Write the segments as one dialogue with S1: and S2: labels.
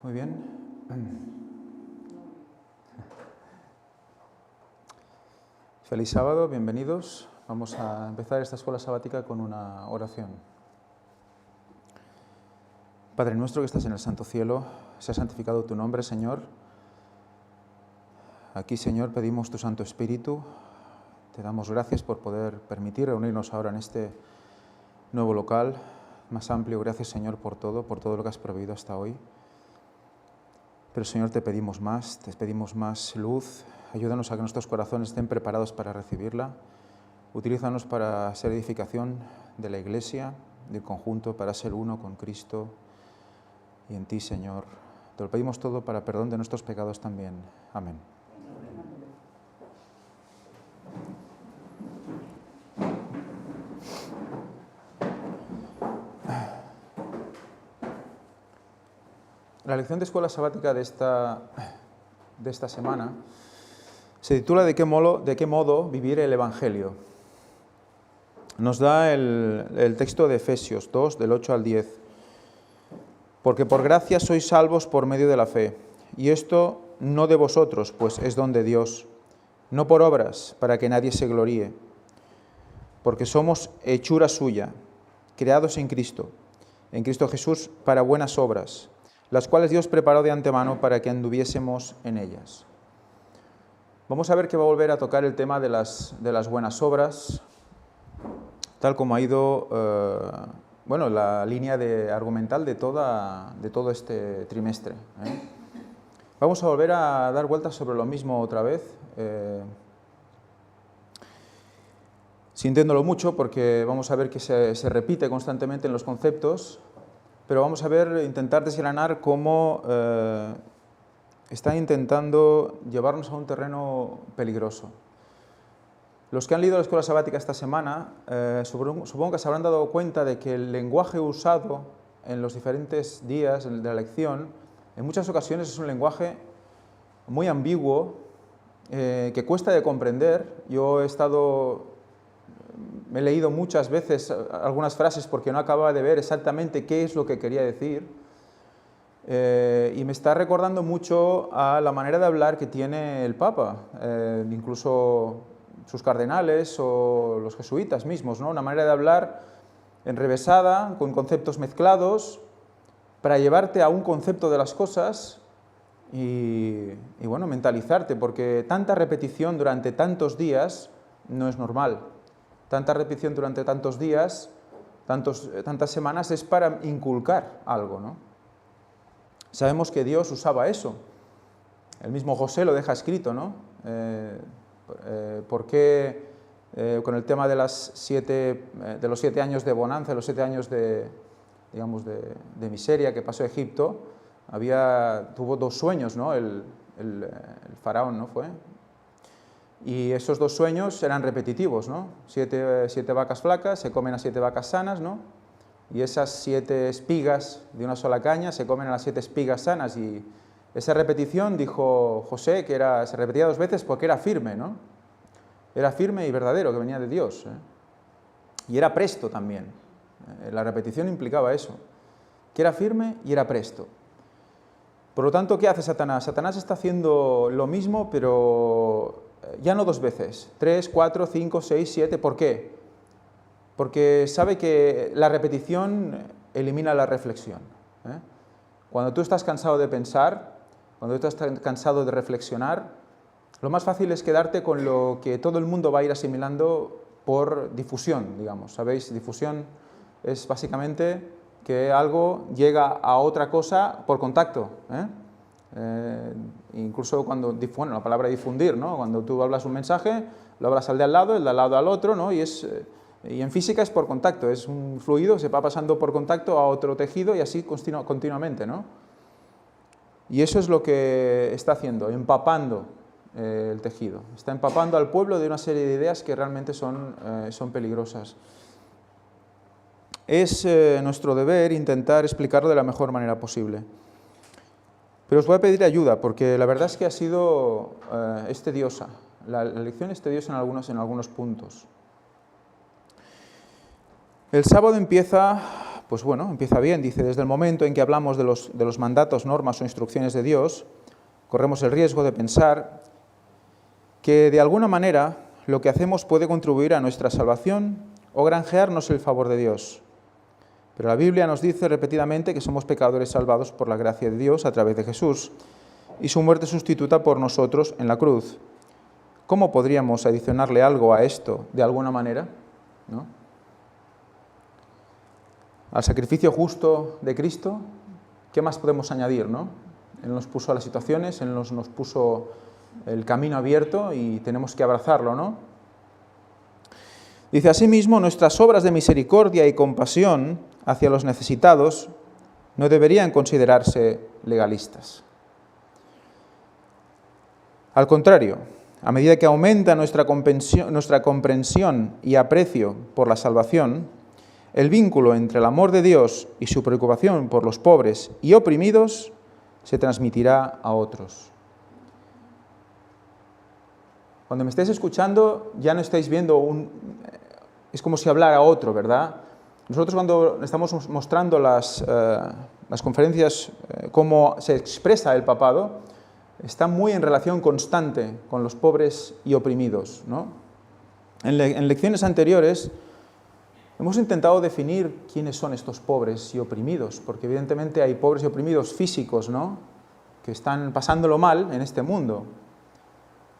S1: Muy bien. Feliz sábado, bienvenidos. Vamos a empezar esta escuela sabática con una oración. Padre nuestro que estás en el santo cielo, sea santificado tu nombre, Señor. Aquí, Señor, pedimos tu Santo Espíritu. Te damos gracias por poder permitir reunirnos ahora en este nuevo local más amplio. Gracias, Señor, por todo lo que has proveído hasta hoy. Pero, Señor, te pedimos más luz. Ayúdanos a que nuestros corazones estén preparados para recibirla. Utilízanos para ser edificación de la Iglesia, del conjunto, para ser uno con Cristo y en ti, Señor. Te lo pedimos todo para perdón de nuestros pecados también. Amén. La lección de escuela sabática de esta semana se titula ¿De qué modo vivir el Evangelio? Nos da el texto de Efesios 2, del 8 al 10. Porque por gracia sois salvos por medio de la fe, y esto no de vosotros, pues es don de Dios, no por obras, para que nadie se gloríe, porque somos hechura suya, creados en Cristo Jesús para buenas obras, las cuales Dios preparó de antemano para que anduviésemos en ellas. Vamos a ver que va a volver a tocar el tema de las buenas obras, tal como ha ido la línea argumental de todo este trimestre. Vamos a volver a dar vueltas sobre lo mismo otra vez, sintiéndolo mucho porque vamos a ver que se repite constantemente en los conceptos, pero vamos a intentar desgranar cómo está intentando llevarnos a un terreno peligroso. Los que han leído la escuela sabática esta semana, supongo que se habrán dado cuenta de que el lenguaje usado en los diferentes días de la lección, en muchas ocasiones es un lenguaje muy ambiguo, que cuesta de comprender. Yo me he leído muchas veces algunas frases porque no acababa de ver exactamente qué es lo que quería decir, y me está recordando mucho a la manera de hablar que tiene el Papa, incluso sus cardenales o los jesuitas mismos, ¿no? Una manera de hablar enrevesada, con conceptos mezclados, para llevarte a un concepto de las cosas y mentalizarte, porque tanta repetición durante tantos días no es normal. Tanta repetición durante tantos días, tantas semanas, es para inculcar algo, ¿no? Sabemos que Dios usaba eso. El mismo José lo deja escrito, ¿no? ¿Por qué con el tema de los 7 años de bonanza, los 7 años de miseria que pasó Egipto, tuvo 2 sueños, ¿no? El faraón, ¿no? Y esos 2 sueños eran repetitivos, ¿no? 7 vacas flacas se comen a 7 vacas sanas, ¿no? Y esas 7 espigas de una sola caña se comen a las 7 espigas sanas. Y esa repetición, dijo José, se repetía 2 veces porque era firme, ¿no? Era firme y verdadero, que venía de Dios, Y era presto también. La repetición implicaba eso, que era firme y era presto. Por lo tanto, ¿qué hace Satanás? Satanás está haciendo lo mismo, pero ya no 2 veces, 3, 4, 5, 6, 7. ¿Por qué? Porque sabe que la repetición elimina la reflexión. Cuando tú estás cansado de pensar, cuando tú estás cansado de reflexionar, lo más fácil es quedarte con lo que todo el mundo va a ir asimilando por difusión, digamos. ¿Sabéis? Difusión es básicamente que algo llega a otra cosa por contacto. Incluso la palabra difundir, ¿no? Cuando tú hablas un mensaje, lo hablas al de al lado, el de al lado al otro, ¿no? Y en física es por contacto, es un fluido, se va pasando por contacto a otro tejido y así continuamente, ¿no? Y eso es lo que está haciendo, empapando el tejido. Está empapando al pueblo de una serie de ideas que realmente son peligrosas. Es nuestro deber intentar explicarlo de la mejor manera posible. Pero os voy a pedir ayuda, porque la verdad es que es tediosa. La lección es tediosa en algunos puntos. El sábado empieza pues bueno, empieza bien. Dice, desde el momento en que hablamos de los mandatos, normas o instrucciones de Dios, corremos el riesgo de pensar que de alguna manera lo que hacemos puede contribuir a nuestra salvación o granjearnos el favor de Dios. Pero la Biblia nos dice repetidamente que somos pecadores salvados por la gracia de Dios a través de Jesús y su muerte sustituta por nosotros en la cruz. ¿Cómo podríamos adicionarle algo a esto de alguna manera? ¿No? Al sacrificio justo de Cristo, ¿qué más podemos añadir? ¿No? Él nos puso las situaciones, Él nos puso el camino abierto y tenemos que abrazarlo, ¿no? Dice, asimismo, nuestras obras de misericordia y compasión hacia los necesitados no deberían considerarse legalistas. Al contrario, a medida que aumenta nuestra comprensión y aprecio por la salvación, el vínculo entre el amor de Dios y su preocupación por los pobres y oprimidos se transmitirá a otros. Cuando me estáis escuchando, ya no estáis viendo es como si hablara otro, ¿verdad? Nosotros cuando estamos mostrando las conferencias, cómo se expresa el papado, está muy en relación constante con los pobres y oprimidos, ¿no? En lecciones anteriores hemos intentado definir quiénes son estos pobres y oprimidos, porque evidentemente hay pobres y oprimidos físicos, ¿no?, que están pasándolo mal en este mundo.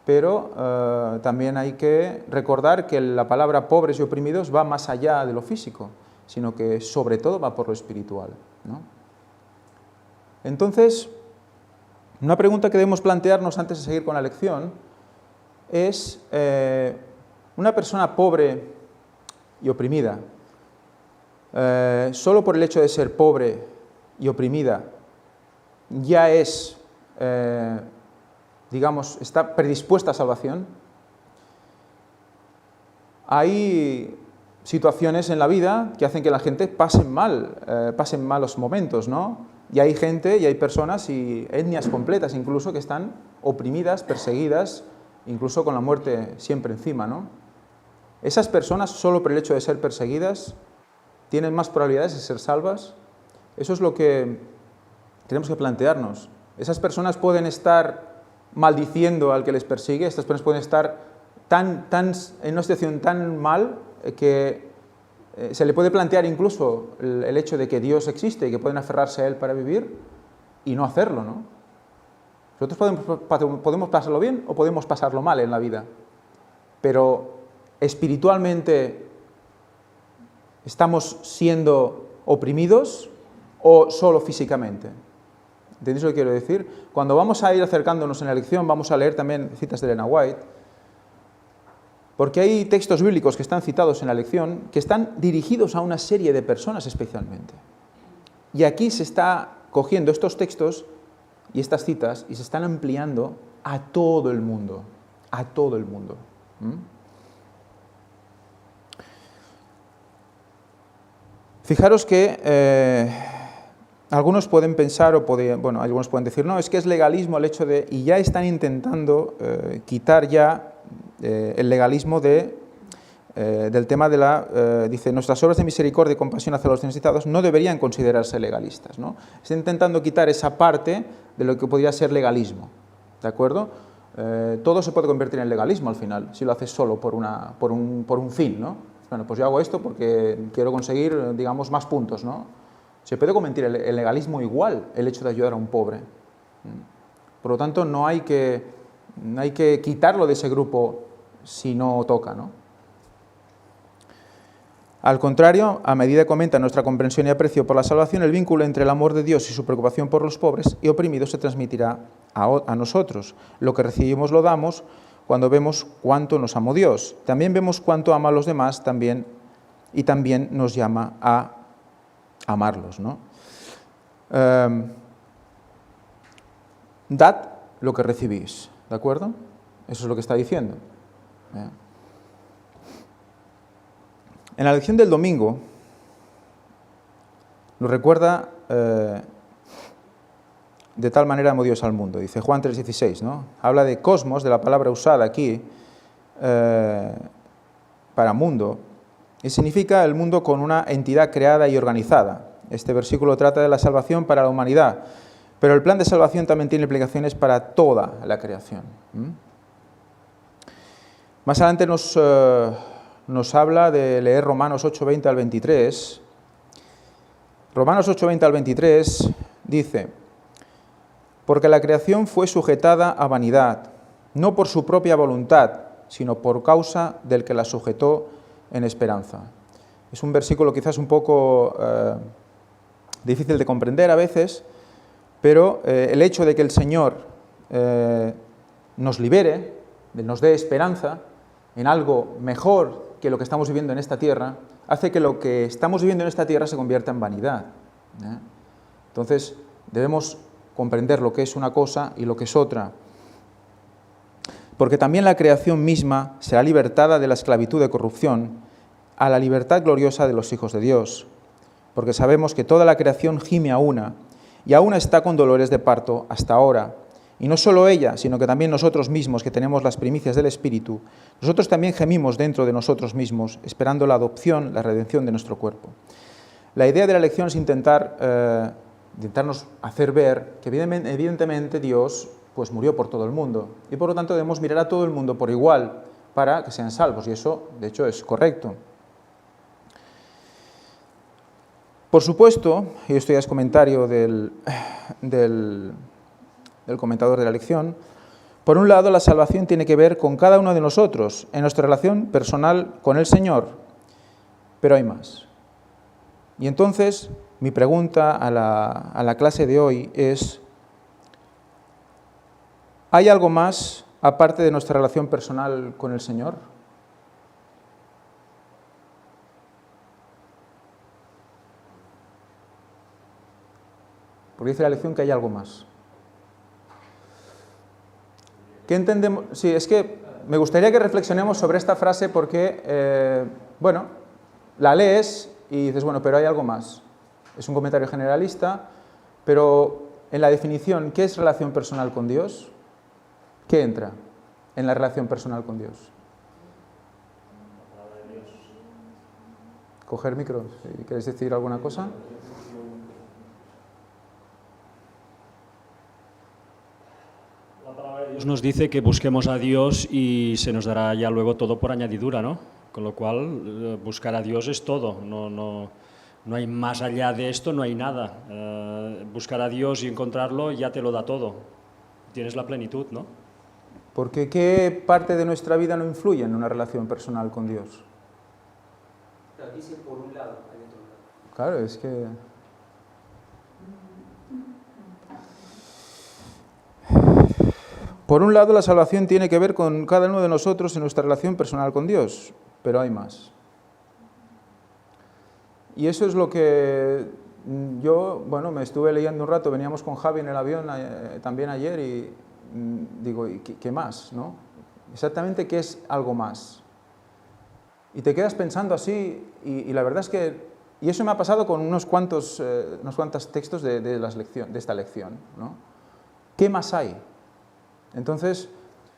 S1: Pero también hay que recordar que la palabra pobres y oprimidos va más allá de lo físico, sino que sobre todo va por lo espiritual, ¿no? Entonces, una pregunta que debemos plantearnos antes de seguir con la lección es, una persona pobre y oprimida, solo por el hecho de ser pobre y oprimida, ya es, digamos, está predispuesta a salvación. Hay situaciones en la vida que hacen que la gente pasen malos momentos, ¿no? Y hay gente y hay personas y etnias completas incluso que están oprimidas, perseguidas, incluso con la muerte siempre encima, ¿no? Esas personas, solo por el hecho de ser perseguidas, tienen más probabilidades de ser salvas. Eso es lo que tenemos que plantearnos. Esas personas pueden estar maldiciendo al que les persigue, estas personas pueden estar en una situación tan mal que se le puede plantear incluso el hecho de que Dios existe y que pueden aferrarse a Él para vivir y no hacerlo, ¿no? Nosotros podemos pasarlo bien o podemos pasarlo mal en la vida, pero espiritualmente ¿estamos siendo oprimidos o solo físicamente? ¿Entendéis lo que quiero decir? Cuando vamos a ir acercándonos en la lección, vamos a leer también citas de Elena White, porque hay textos bíblicos que están citados en la lección que están dirigidos a una serie de personas especialmente. Y aquí se está cogiendo estos textos y estas citas y se están ampliando a todo el mundo, a todo el mundo. Fijaros que algunos pueden pensar, algunos pueden decir, no, es que es legalismo el hecho de, y ya están intentando quitar ya el legalismo del tema de dice, nuestras obras de misericordia y compasión hacia los necesitados no deberían considerarse legalistas, ¿no? Están intentando quitar esa parte de lo que podría ser legalismo, ¿de acuerdo? Todo se puede convertir en legalismo al final, si lo haces solo por un fin, ¿no? Bueno, pues yo hago esto porque quiero conseguir, digamos, más puntos, ¿no? Se puede convertir el legalismo igual, el hecho de ayudar a un pobre. Por lo tanto, no hay que quitarlo de ese grupo si no toca, ¿no? Al contrario, a medida que aumenta nuestra comprensión y aprecio por la salvación, el vínculo entre el amor de Dios y su preocupación por los pobres y oprimidos se transmitirá a nosotros. Lo que recibimos lo damos cuando vemos cuánto nos amó Dios. También vemos cuánto ama a los demás y también nos llama a amarlos, ¿no? Dad lo que recibís, ¿de acuerdo? Eso es lo que está diciendo. En la lección del domingo nos recuerda de tal manera amó Dios al mundo, dice Juan 3,16, ¿no? Habla de cosmos, de la palabra usada aquí para mundo, y significa el mundo con una entidad creada y organizada. Este versículo trata de la salvación para la humanidad, pero el plan de salvación también tiene implicaciones para toda la creación. Más adelante nos habla de leer Romanos 8:20 al 23. Romanos 8:20 al 23 dice: porque la creación fue sujetada a vanidad, no por su propia voluntad, sino por causa del que la sujetó en esperanza. Es un versículo quizás un poco difícil de comprender a veces, pero el hecho de que el Señor nos libere, nos dé esperanza en algo mejor que lo que estamos viviendo en esta tierra, hace que lo que estamos viviendo en esta tierra se convierta en vanidad. Entonces, debemos comprender lo que es una cosa y lo que es otra. Porque también la creación misma será libertada de la esclavitud de corrupción a la libertad gloriosa de los hijos de Dios. Porque sabemos que toda la creación gime a una, y aún está con dolores de parto hasta ahora. Y no solo ella, sino que también nosotros mismos, que tenemos las primicias del Espíritu, nosotros también gemimos dentro de nosotros mismos, esperando la adopción, la redención de nuestro cuerpo. La idea de la lección es intentarnos hacer ver que evidentemente Dios pues murió por todo el mundo, y por lo tanto debemos mirar a todo el mundo por igual para que sean salvos, y eso de hecho es correcto. Por supuesto, y esto ya es comentario del comentador de la lección, por un lado la salvación tiene que ver con cada uno de nosotros, en nuestra relación personal con el Señor, pero hay más. Y entonces, mi pregunta a la clase de hoy es: ¿hay algo más aparte de nuestra relación personal con el Señor? Porque dice la lección que hay algo más. ¿Qué entendemos? Sí, es que me gustaría que reflexionemos sobre esta frase porque, la lees y dices, bueno, pero hay algo más. Es un comentario generalista, pero en la definición, ¿qué es relación personal con Dios? ¿Qué entra en la relación personal con Dios? Coger micro, ¿quieres decir alguna cosa?
S2: La palabra de Dios nos dice que busquemos a Dios y se nos dará ya luego todo por añadidura, ¿no? Con lo cual, buscar a Dios es todo, no hay más allá de esto, no hay nada. Buscar a Dios y encontrarlo ya te lo da todo. Tienes la plenitud, ¿no?
S1: Porque ¿qué parte de nuestra vida no influye en una relación personal con Dios?
S3: Pero dice por un lado, hay otro lado.
S1: Claro, es que... Por un lado, la salvación tiene que ver con cada uno de nosotros en nuestra relación personal con Dios, pero hay más. Y eso es lo que yo, me estuve leyendo un rato, veníamos con Javi en el avión también ayer y digo, ¿y qué más? ¿No? Exactamente, ¿qué es algo más? Y te quedas pensando así y la verdad es que, y eso me ha pasado con unos cuantos textos de esta lección, ¿no? ¿Qué más hay? Entonces,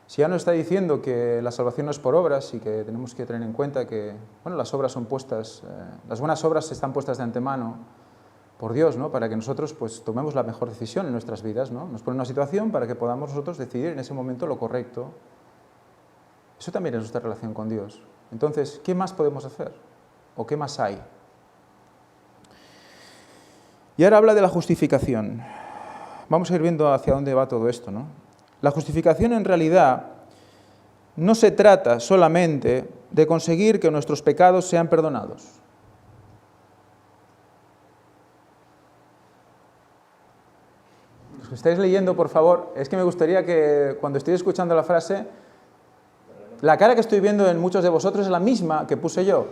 S1: si ya nos está diciendo que la salvación no es por obras y que tenemos que tener en cuenta que las obras son puestas, las buenas obras están puestas de antemano por Dios, ¿no? Para que nosotros pues, tomemos la mejor decisión en nuestras vidas, ¿no? Nos pone una situación para que podamos nosotros decidir en ese momento lo correcto. Eso también es nuestra relación con Dios. Entonces, ¿qué más podemos hacer? ¿O qué más hay? Y ahora habla de la justificación. Vamos a ir viendo hacia dónde va todo esto, ¿no? La justificación en realidad no se trata solamente de conseguir que nuestros pecados sean perdonados. Los que estáis leyendo, por favor, es que me gustaría que cuando estoy escuchando la frase, la cara que estoy viendo en muchos de vosotros es la misma que puse yo.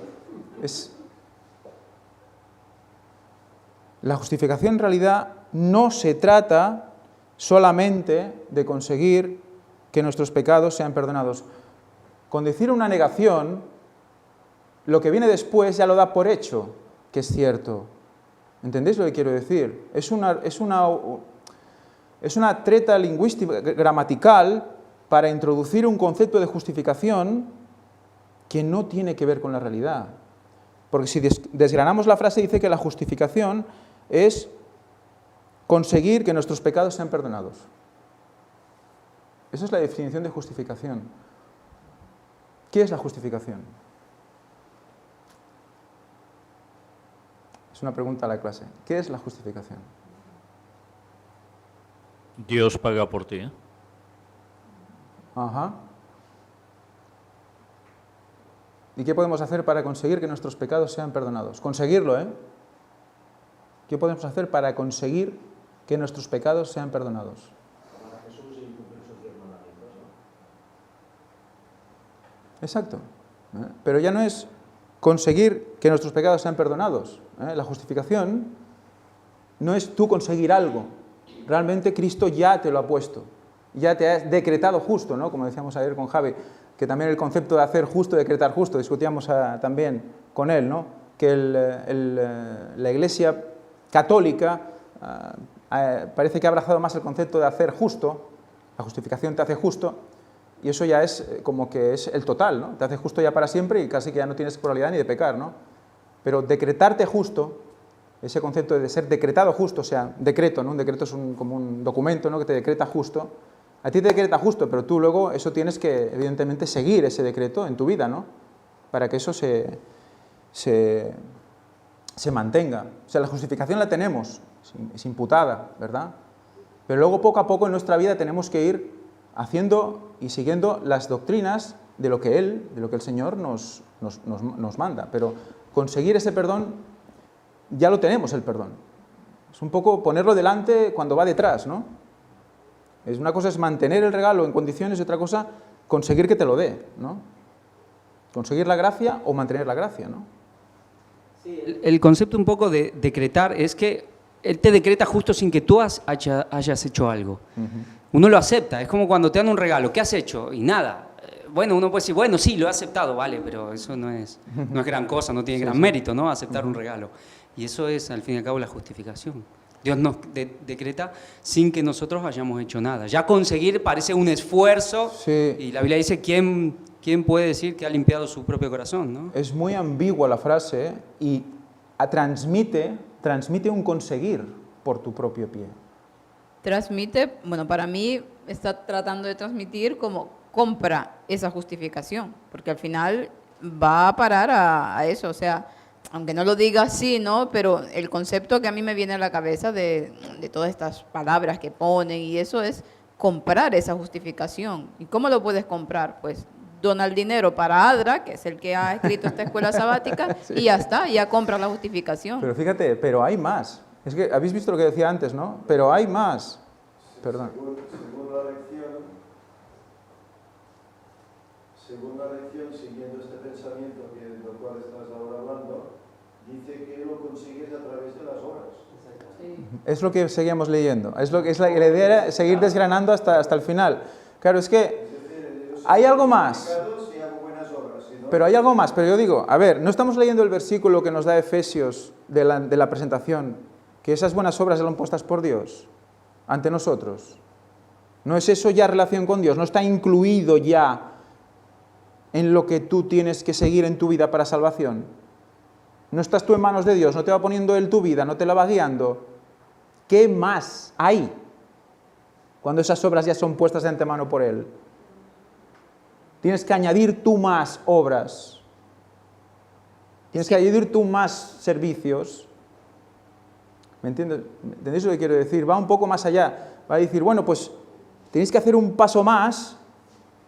S1: La justificación en realidad no se trata solamente de conseguir que nuestros pecados sean perdonados. Con decir una negación, lo que viene después ya lo da por hecho, que es cierto. ¿Entendéis lo que quiero decir? Es una treta lingüística, gramatical, para introducir un concepto de justificación que no tiene que ver con la realidad. Porque si desgranamos la frase, dice que la justificación es conseguir que nuestros pecados sean perdonados. Esa es la definición de justificación. ¿Qué es la justificación? Es una pregunta a la clase. ¿Qué es la justificación?
S4: Dios paga por ti, ¿eh?
S1: Ajá. ¿Y qué podemos hacer para conseguir que nuestros pecados sean perdonados? Conseguirlo, ¿eh? ¿Qué podemos hacer para conseguir que nuestros pecados sean perdonados? Exacto. Pero ya no es conseguir que nuestros pecados sean perdonados. La justificación no es tú conseguir algo. Realmente Cristo ya te lo ha puesto. Ya te ha decretado justo, ¿no? Como decíamos ayer con Javi, que también el concepto de hacer justo, decretar justo, discutíamos también con él, ¿no? Que la Iglesia católica parece que ha abrazado más el concepto de hacer justo, la justificación te hace justo, y eso ya es como que es el total, ¿no? Te hace justo ya para siempre y casi que ya no tienes probabilidad ni de pecar, ¿no? Pero decretarte justo, ese concepto de ser decretado justo, o sea, decreto, ¿no? Un decreto es como un documento, ¿no? Que te decreta justo. A ti te decreta justo, pero tú luego eso tienes que, evidentemente, seguir ese decreto en tu vida, ¿no? Para que eso se mantenga. O sea, la justificación la tenemos, es imputada, ¿verdad? Pero luego, poco a poco, en nuestra vida tenemos que ir haciendo y siguiendo las doctrinas de lo que el Señor nos manda. Pero conseguir ese perdón, ya lo tenemos el perdón. Es un poco ponerlo delante cuando va detrás, ¿no? Una cosa es mantener el regalo en condiciones y otra cosa conseguir que te lo dé, ¿no? Conseguir la gracia o mantener la gracia, ¿no?
S5: Sí, el concepto un poco de decretar es que Él te decreta justo sin que tú hayas hecho algo. Uno lo acepta, es como cuando te dan un regalo, ¿qué has hecho? Y nada. Bueno, uno puede decir, bueno, sí, lo he aceptado, vale, pero eso no es gran cosa, no tiene gran mérito, ¿no? Aceptar un regalo. Y eso es, al fin y al cabo, la justificación. Dios nos decreta sin que nosotros hayamos hecho nada. Ya conseguir parece un esfuerzo,
S1: sí.
S5: Y la Biblia dice, ¿quién puede decir que ha limpiado su propio corazón, ¿no?
S1: Es muy ambigua la frase y transmite un conseguir por tu propio pie.
S6: Transmite, bueno, para mí está tratando de transmitir como compra esa justificación, porque al final va a parar a eso, o sea, aunque no lo diga así, ¿no? Pero el concepto que a mí me viene a la cabeza de todas estas palabras que ponen y eso es comprar esa justificación. ¿Y cómo lo puedes comprar? Pues dona el dinero para ADRA, que es el que ha escrito esta escuela sabática, sí. Y ya está, ya compra la justificación.
S1: Pero fíjate, pero hay más. Es que habéis visto lo que decía antes, ¿no? Pero hay más. Perdón.
S7: Según la lección, siguiendo este pensamiento del cual estás ahora hablando, dice que lo consigues a través de las obras.
S6: Sí.
S1: Es lo que seguíamos leyendo. La idea era seguir desgranando hasta el final. Claro, es que hay algo más. Pero hay algo más. Pero yo digo, a ver, no estamos leyendo el versículo que nos da Efesios de la presentación, que esas buenas obras eran puestas por Dios ante nosotros. ¿No es eso ya relación con Dios? ¿No está incluido ya en lo que tú tienes que seguir en tu vida para salvación? ¿No estás tú en manos de Dios? ¿No te va poniendo Él tu vida? ¿No te la va guiando? ¿Qué más hay cuando esas obras ya son puestas de antemano por Él? Tienes que añadir tú más obras. Tienes que añadir tú más servicios. ¿Me entiendes? ¿Entendéis lo que quiero decir? Va un poco más allá. Va a decir, bueno, pues tenéis que hacer un paso más,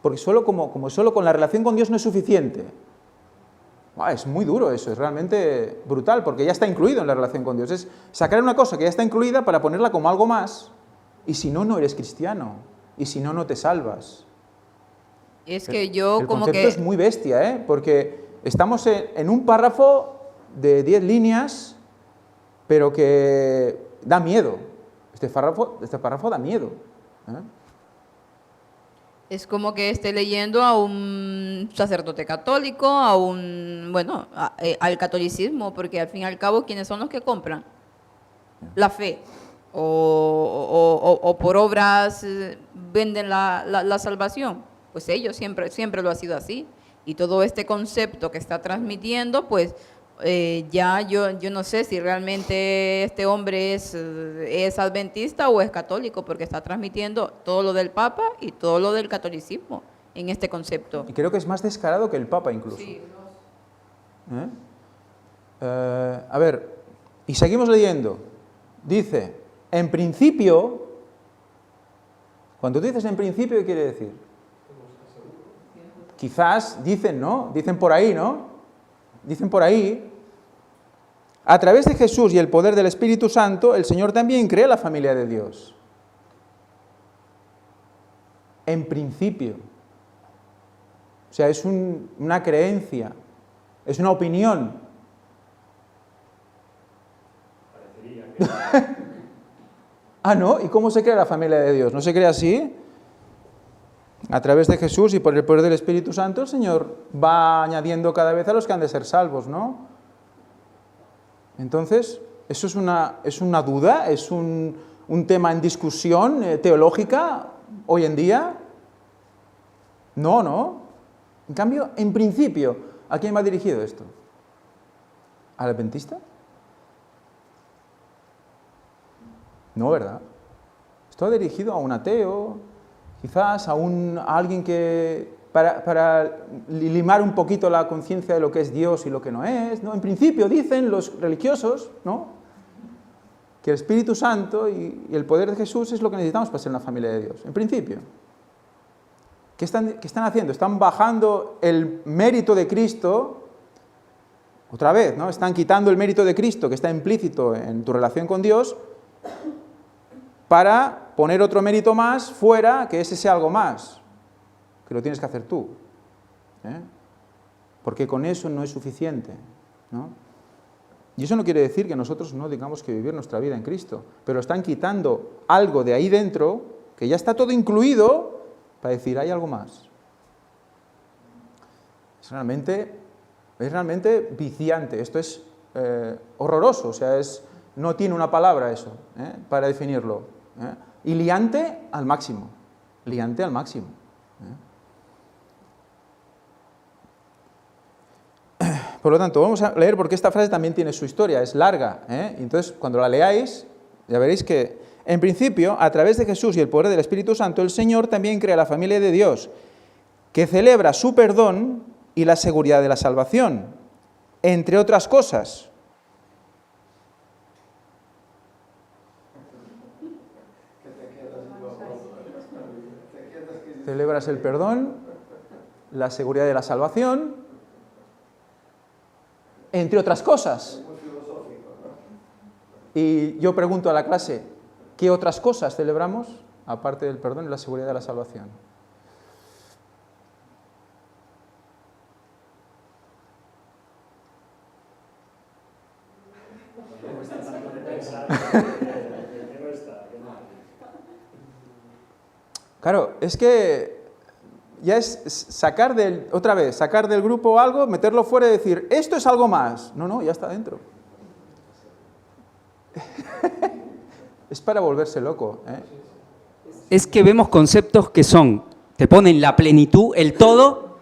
S1: porque solo con la relación con Dios no es suficiente. Es muy duro eso, es realmente brutal, porque ya está incluido en la relación con Dios. Es sacar una cosa que ya está incluida para ponerla como algo más, y si no, no eres cristiano, y si no, no te salvas.
S6: Es que yo
S1: el
S6: como
S1: concepto
S6: que...
S1: es muy bestia, ¿eh? Porque estamos en un párrafo de 10 líneas, pero que da miedo. Este párrafo da miedo.
S6: Es como que esté leyendo a un sacerdote católico, al catolicismo, porque al fin y al cabo, ¿quiénes son los que compran? La fe. O por obras venden la salvación. Pues ellos siempre lo ha sido así. Y todo este concepto que está transmitiendo, pues ya yo no sé si realmente este hombre es adventista o es católico, porque está transmitiendo todo lo del Papa y todo lo del catolicismo en este concepto.
S1: Y creo que es más descarado que el Papa incluso.
S6: Sí.
S1: A ver, y seguimos leyendo. Dice, en principio, cuando tú dices en principio, ¿qué quiere decir? Quizás dicen, ¿no? Dicen por ahí, ¿no? Dicen por ahí. A través de Jesús y el poder del Espíritu Santo, el Señor también crea la familia de Dios. En principio. O sea, es una creencia, es una opinión. Ah, ¿no? ¿Y cómo se crea la familia de Dios? ¿No se crea así? A través de Jesús y por el poder del Espíritu Santo, el Señor va añadiendo cada vez a los que han de ser salvos, ¿no? Entonces, ¿eso es una duda? ¿Es un tema en discusión teológica hoy en día? No, ¿no? En cambio, en principio, ¿a quién va dirigido esto? ¿Al adventista? No, ¿verdad? Esto va dirigido a un ateo, quizás a alguien que, para limar un poquito la conciencia de lo que es Dios y lo que no es, ¿no? En principio dicen los religiosos, ¿no?, que el Espíritu Santo y el poder de Jesús es lo que necesitamos para ser una familia de Dios. En principio. ¿Qué están haciendo? Están bajando el mérito de Cristo, otra vez, ¿no? Están quitando el mérito de Cristo que está implícito en tu relación con Dios, para poner otro mérito más fuera, que es ese algo más, que lo tienes que hacer tú. Porque con eso no es suficiente, ¿no? Y eso no quiere decir que nosotros no tengamos que vivir nuestra vida en Cristo, pero están quitando algo de ahí dentro, que ya está todo incluido, para decir, hay algo más. Es realmente viciante, esto es horroroso, o sea, no tiene una palabra eso, para definirlo. Y liante al máximo, liante al máximo. Por lo tanto, vamos a leer porque esta frase también tiene su historia, es larga. Entonces, cuando la leáis, ya veréis que, en principio, a través de Jesús y el poder del Espíritu Santo, el Señor también crea la familia de Dios, que celebra su perdón y la seguridad de la salvación, entre otras cosas. Celebras el perdón, la seguridad de la salvación, entre otras cosas. Y yo pregunto a la clase, ¿qué otras cosas celebramos, aparte del perdón y la seguridad de la salvación? Claro, es que ya es sacar del grupo algo, meterlo fuera y decir, esto es algo más. No, ya está dentro. Es para volverse loco.
S5: Es que vemos conceptos que te ponen la plenitud, el todo,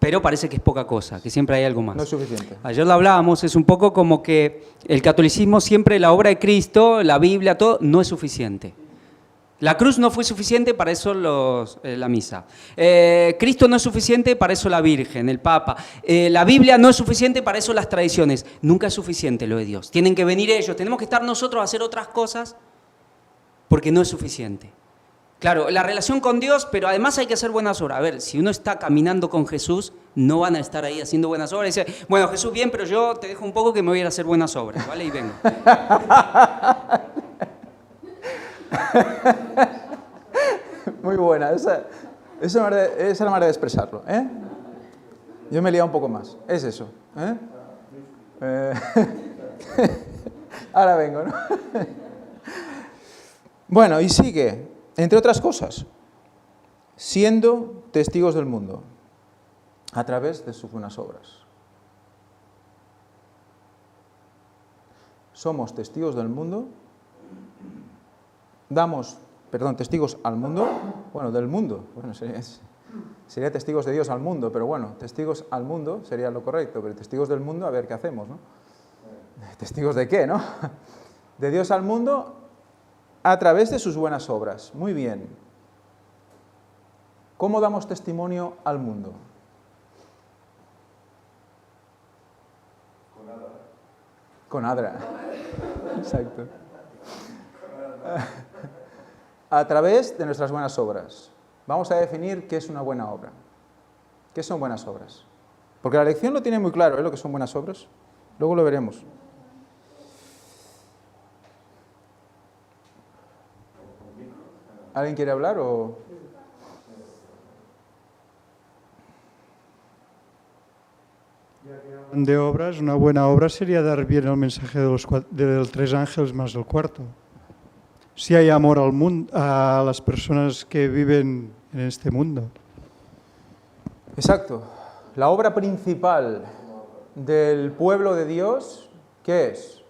S5: pero parece que es poca cosa, que siempre hay algo más.
S1: No es suficiente.
S5: Ayer lo hablábamos, es un poco como que el catolicismo siempre, la obra de Cristo, la Biblia, todo, no es suficiente. La cruz no fue suficiente, para eso la misa. Cristo no es suficiente, para eso la Virgen, el Papa. La Biblia no es suficiente, para eso las tradiciones. Nunca es suficiente lo de Dios. Tienen que venir ellos, tenemos que estar nosotros a hacer otras cosas, porque no es suficiente. Claro, la relación con Dios, pero además hay que hacer buenas obras. A ver, si uno está caminando con Jesús, no van a estar ahí haciendo buenas obras. Y dice, bueno, Jesús, bien, pero yo te dejo un poco que me voy a ir a hacer buenas obras, ¿vale? Y vengo.
S1: Muy buena, esa es la manera de expresarlo. Yo me he liado un poco más, es eso. Ahora vengo, ¿no? Bueno, y sigue, entre otras cosas, siendo testigos del mundo a través de sus buenas obras. Somos testigos del mundo, testigos al mundo, del mundo, Sería testigos de Dios al mundo, pero bueno, testigos al mundo sería lo correcto, pero testigos del mundo a ver qué hacemos, ¿no? ¿Testigos de qué, no? De Dios al mundo a través de sus buenas obras. Muy bien. ¿Cómo damos testimonio al mundo? Con Adra. Exacto. A través de nuestras buenas obras. Vamos a definir qué es una buena obra. ¿Qué son buenas obras? Porque la lección lo tiene muy claro, ¿eh? Lo que son buenas obras. Luego lo veremos. ¿Alguien quiere hablar o...?
S8: De obras, una buena obra sería dar bien el mensaje de los tres ángeles más el cuarto. Si hay amor al mundo, a las personas que viven en este mundo.
S1: Exacto. La obra principal del pueblo de Dios, ¿qué es?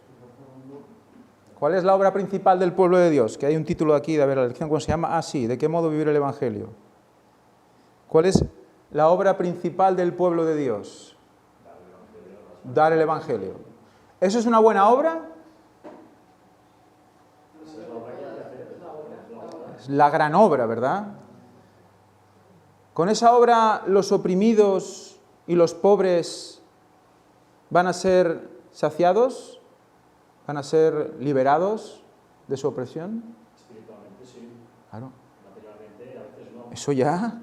S1: ¿Cuál es la obra principal del pueblo de Dios? Que hay un título aquí, de ver la lección, ¿cómo se llama? Ah, sí, ¿de qué modo vivir el Evangelio? ¿Cuál es la obra principal del pueblo de Dios? Dar el Evangelio. ¿Eso es una buena obra? Es la gran obra, ¿verdad? Con esa obra los oprimidos y los pobres van a ser saciados, van a ser liberados de su opresión.
S2: Espiritualmente sí,
S1: Claro.
S2: materialmente a veces no.
S1: Eso ya.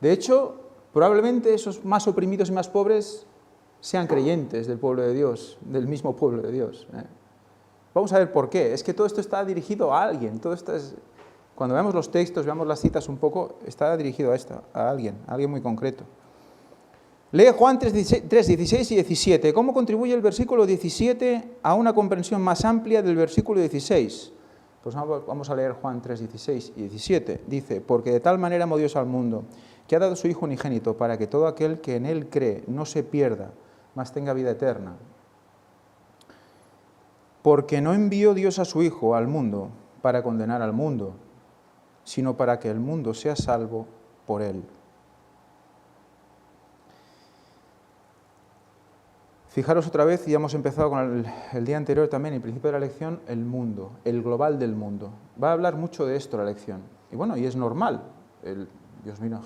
S1: De hecho, probablemente esos más oprimidos y más pobres sean creyentes del pueblo de Dios, del mismo pueblo de Dios. Vamos a ver por qué. Es que todo esto está dirigido a alguien. Todo esto es, cuando vemos los textos, veamos las citas un poco, está dirigido a alguien muy concreto. Lee Juan 3, 16 y 17. ¿Cómo contribuye el versículo 17 a una comprensión más amplia del versículo 16? Pues vamos a leer Juan 3, 16 y 17. Dice, porque de tal manera amó Dios al mundo, que ha dado su Hijo unigénito, para que todo aquel que en Él cree no se pierda, mas tenga vida eterna. Porque no envió Dios a su Hijo al mundo para condenar al mundo, sino para que el mundo sea salvo por Él. Fijaros otra vez, y ya hemos empezado con el día anterior también, el principio de la lección, el mundo, el global del mundo. Va a hablar mucho de esto la lección. Y bueno, y es normal.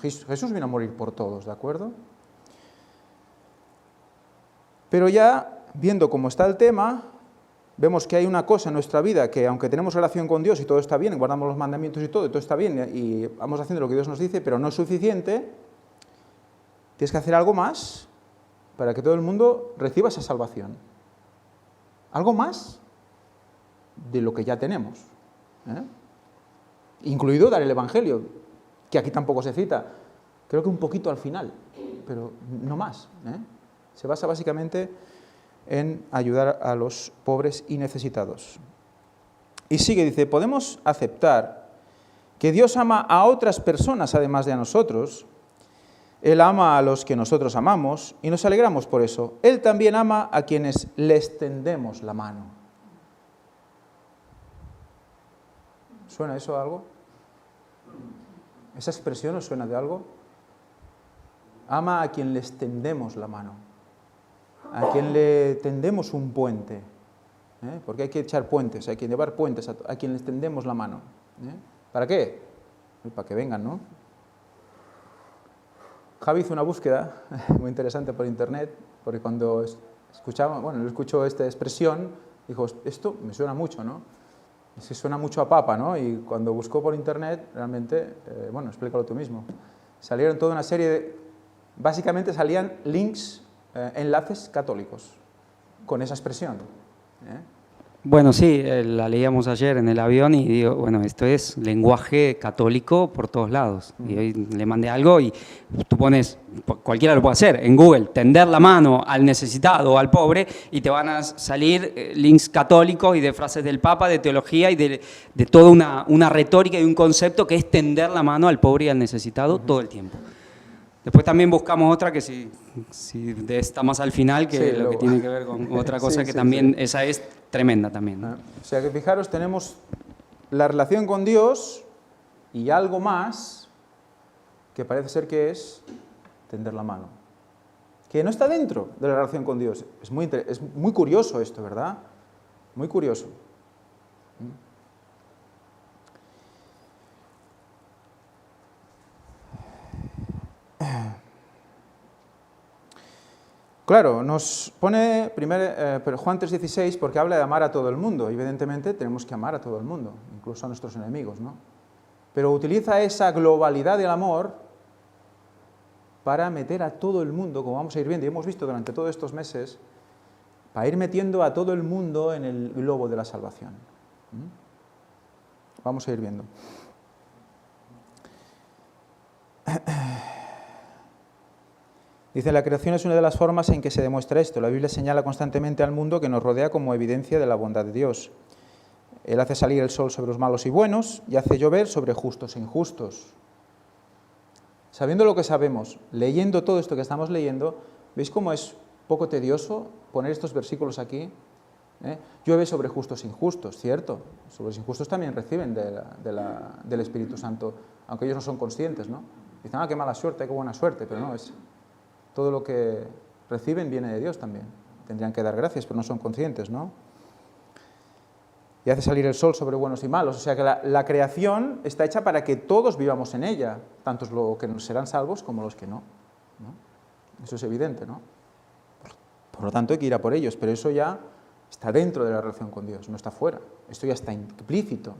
S1: Jesús vino a morir por todos, ¿de acuerdo? Pero ya, viendo cómo está el tema, vemos que hay una cosa en nuestra vida que, aunque tenemos relación con Dios y todo está bien, guardamos los mandamientos y todo está bien, y vamos haciendo lo que Dios nos dice, pero no es suficiente, tienes que hacer algo más para que todo el mundo reciba esa salvación. Algo más de lo que ya tenemos. Incluido dar el Evangelio, que aquí tampoco se cita, creo que un poquito al final, pero no más. Se basa básicamente en ayudar a los pobres y necesitados. Y sigue, dice, podemos aceptar que Dios ama a otras personas además de a nosotros. Él ama a los que nosotros amamos y nos alegramos por eso. Él también ama a quienes les tendemos la mano. ¿Suena eso a algo? ¿Esa expresión os suena de algo? Ama a quien les tendemos la mano. A quien le tendemos un puente, porque hay que echar puentes, hay que llevar puentes a quien les tendemos la mano. ¿Para qué? Para que vengan, ¿no? Javi hizo una búsqueda muy interesante por internet, porque cuando él escuchó esta expresión, dijo, esto me suena mucho, ¿no? Se suena mucho a papa, ¿no? Y cuando buscó por internet, realmente, explícalo tú mismo. Salieron toda una serie básicamente salían links, enlaces católicos, con esa expresión.
S5: Bueno, sí, la leíamos ayer en el avión y digo, bueno, esto es lenguaje católico por todos lados. Y hoy le mandé algo y tú pones, cualquiera lo puede hacer, en Google, tender la mano al necesitado o al pobre y te van a salir links católicos y de frases del Papa, de teología y de toda una retórica y un concepto que es tender la mano al pobre y al necesitado todo el tiempo. Después también buscamos otra que si está más al final, que
S1: sí,
S5: lo
S1: luego
S5: que tiene que ver con otra cosa que también, esa es tremenda también, ¿no?
S1: O sea que fijaros, tenemos la relación con Dios y algo más que parece ser que es tender la mano, que no está dentro de la relación con Dios. Es muy curioso esto, ¿verdad? Muy curioso. Claro, nos pone Juan 3:16 porque habla de amar a todo el mundo. Evidentemente tenemos que amar a todo el mundo, incluso a nuestros enemigos, ¿no? Pero utiliza esa globalidad del amor para meter a todo el mundo, como vamos a ir viendo, y hemos visto durante todos estos meses, para ir metiendo a todo el mundo en el globo de la salvación. Vamos a ir viendo. Dice, la creación es una de las formas en que se demuestra esto. La Biblia señala constantemente al mundo que nos rodea como evidencia de la bondad de Dios. Él hace salir el sol sobre los malos y buenos y hace llover sobre justos e injustos. Sabiendo lo que sabemos, leyendo todo esto que estamos leyendo, ¿veis cómo es poco tedioso poner estos versículos aquí? Llueve sobre justos e injustos, ¿cierto? Sobre los injustos también reciben del Espíritu Santo, aunque ellos no son conscientes, ¿no? Dicen, qué mala suerte, qué buena suerte, pero no, es todo lo que reciben viene de Dios también. Tendrían que dar gracias, pero no son conscientes, ¿no? Y hace salir el sol sobre buenos y malos. O sea que la creación está hecha para que todos vivamos en ella, tanto los que serán salvos como los que no, ¿no? Eso es evidente, ¿no? Por lo tanto hay que ir a por ellos, pero eso ya está dentro de la relación con Dios, no está fuera. Esto ya está implícito.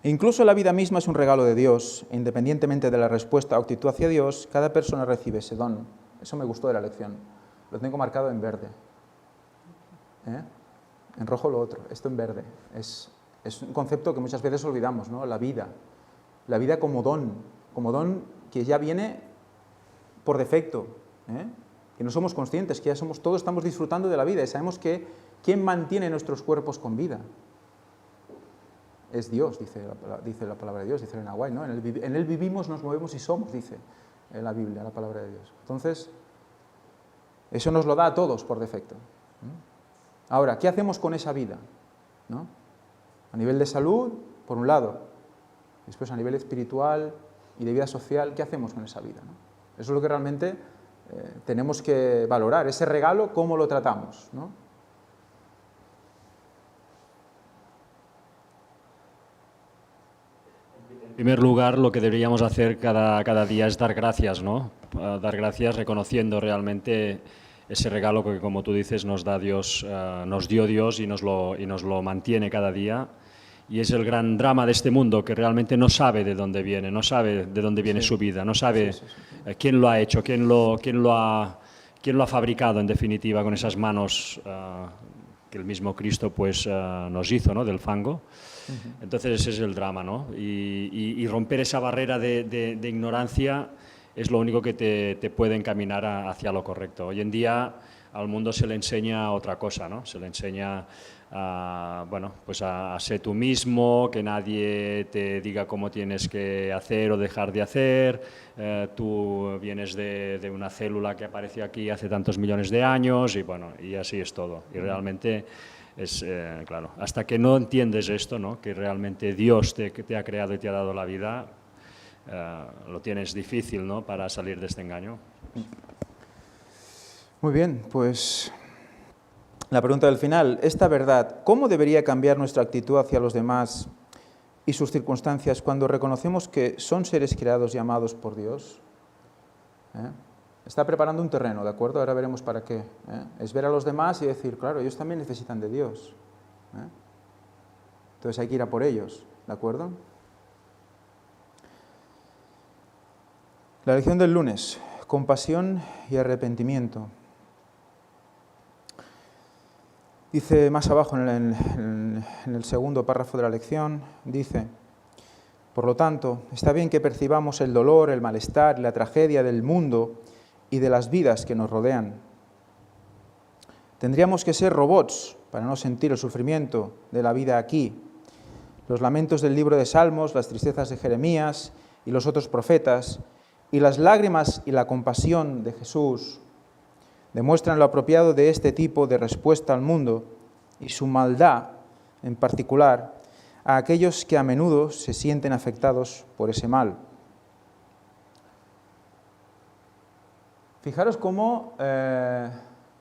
S1: Incluso la vida misma es un regalo de Dios. Independientemente de la respuesta o actitud hacia Dios, cada persona recibe ese don. Eso me gustó de la lección. Lo tengo marcado en verde. En rojo lo otro, esto en verde. Es un concepto que muchas veces olvidamos, ¿no? La vida como don que ya viene por defecto, que no somos conscientes, que ya todos estamos disfrutando de la vida y sabemos que ¿quién mantiene nuestros cuerpos con vida? Es Dios, dice la palabra de Dios, dice Elena White, ¿no? En Él vivimos, nos movemos y somos, dice la Biblia, la palabra de Dios. Entonces, eso nos lo da a todos por defecto. Ahora, ¿qué hacemos con esa vida? ¿No? A nivel de salud, por un lado, después a nivel espiritual y de vida social, ¿qué hacemos con esa vida? ¿No? Eso es lo que realmente tenemos que valorar, ese regalo, ¿cómo lo tratamos? ¿No?
S2: En primer lugar, lo que deberíamos hacer cada día es dar gracias, ¿no? Dar gracias reconociendo realmente ese regalo que, como tú dices, nos da Dios, nos dio Dios y nos lo mantiene cada día. Y es el gran drama de este mundo, que realmente no sabe de dónde viene, no sabe de dónde viene su vida, no sabe quién lo ha hecho, quién lo ha fabricado, en definitiva, con esas manos que el mismo Cristo pues, nos hizo, ¿no? Del fango. Entonces ese es el drama, ¿no? Y romper esa barrera de ignorancia es lo único que te puede encaminar hacia lo correcto. Hoy en día al mundo se le enseña otra cosa, ¿no? Se le enseña pues a ser tú mismo, que nadie te diga cómo tienes que hacer o dejar de hacer. Tú vienes de una célula que apareció aquí hace tantos millones de años y así es todo. Y realmente es, claro, hasta que no entiendes esto, ¿no? Que realmente Dios te ha creado y te ha dado la vida, lo tienes difícil, ¿no? Para salir de este engaño.
S1: Muy bien, pues la pregunta del final. Esta verdad, ¿cómo debería cambiar nuestra actitud hacia los demás y sus circunstancias cuando reconocemos que son seres creados y amados por Dios? Está preparando un terreno, ¿de acuerdo? Ahora veremos para qué. Es ver a los demás y decir, claro, ellos también necesitan de Dios. Entonces hay que ir a por ellos, ¿de acuerdo? La lección del lunes, compasión y arrepentimiento. Dice más abajo en el segundo párrafo de la lección, dice, por lo tanto, está bien que percibamos el dolor, el malestar y la tragedia del mundo y de las vidas que nos rodean. Tendríamos que ser robots para no sentir el sufrimiento de la vida aquí. Los lamentos del libro de Salmos, las tristezas de Jeremías y los otros profetas, y las lágrimas y la compasión de Jesús demuestran lo apropiado de este tipo de respuesta al mundo y su maldad en particular a aquellos que a menudo se sienten afectados por ese mal. Fijaros cómo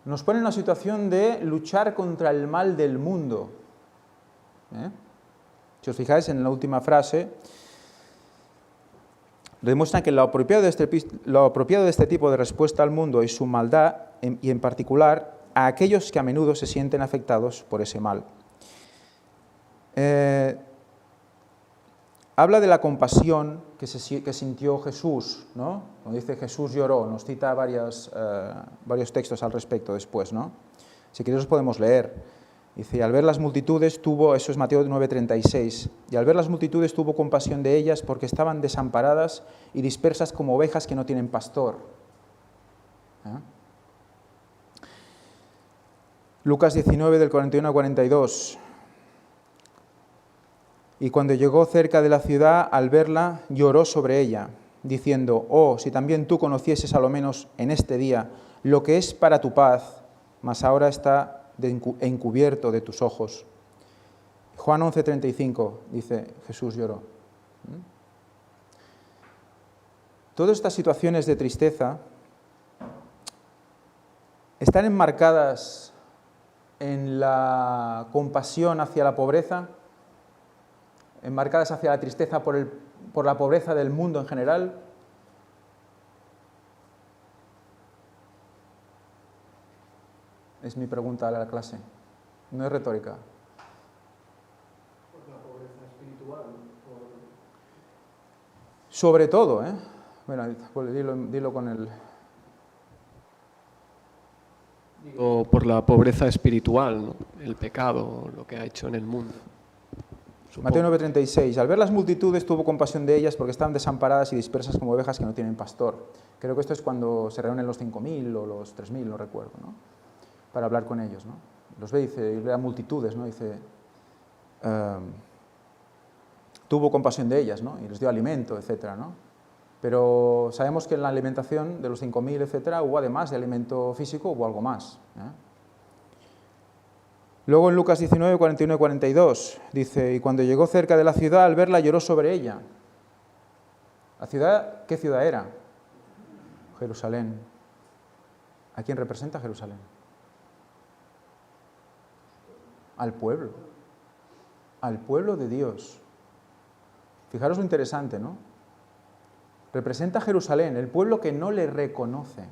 S1: nos pone en una situación de luchar contra el mal del mundo. Si os fijáis en la última frase, demuestra que lo apropiado de este tipo de respuesta al mundo y su maldad, y en particular a aquellos que a menudo se sienten afectados por ese mal. Habla de la compasión que sintió Jesús, ¿no? Cuando dice Jesús lloró, nos cita varios textos al respecto después, ¿no? Si queréis los podemos leer. Dice, al ver las multitudes tuvo, eso es Mateo 9:36, y al ver las multitudes tuvo compasión de ellas porque estaban desamparadas y dispersas como ovejas que no tienen pastor. Lucas 19, del 41 al 42. Y cuando llegó cerca de la ciudad, al verla, lloró sobre ella, diciendo, oh, si también tú conocieses a lo menos en este día lo que es para tu paz, mas ahora está encubierto de tus ojos. Juan 11:35 dice, Jesús lloró. Todas estas situaciones de tristeza están enmarcadas en la compasión hacia la pobreza, enmarcadas hacia la tristeza por la pobreza del mundo en general. Es mi pregunta a la clase, no es retórica.
S7: Por la pobreza espiritual.
S1: Sobre todo, Bueno, dilo con el...
S9: O por la pobreza espiritual, ¿no? El pecado, lo que ha hecho en el mundo.
S1: Mateo 9:36, al ver las multitudes tuvo compasión de ellas porque estaban desamparadas y dispersas como ovejas que no tienen pastor. Creo que esto es cuando se reúnen los 5.000 o los 3.000, no recuerdo, ¿no? Para hablar con ellos, ¿no? Los ve, dice, y ve a multitudes, ¿no? Dice, tuvo compasión de ellas, ¿no? Y les dio alimento, etcétera, ¿no? Pero sabemos que en la alimentación de los 5.000, etcétera, hubo además de alimento físico, hubo algo más. Luego en Lucas 19, 41 y 42, dice, y cuando llegó cerca de la ciudad, al verla lloró sobre ella. ¿La ciudad, qué ciudad era? Jerusalén. ¿A quién representa Jerusalén? Al pueblo de Dios. Fijaros lo interesante, ¿no? Representa a Jerusalén, el pueblo que no le reconoce.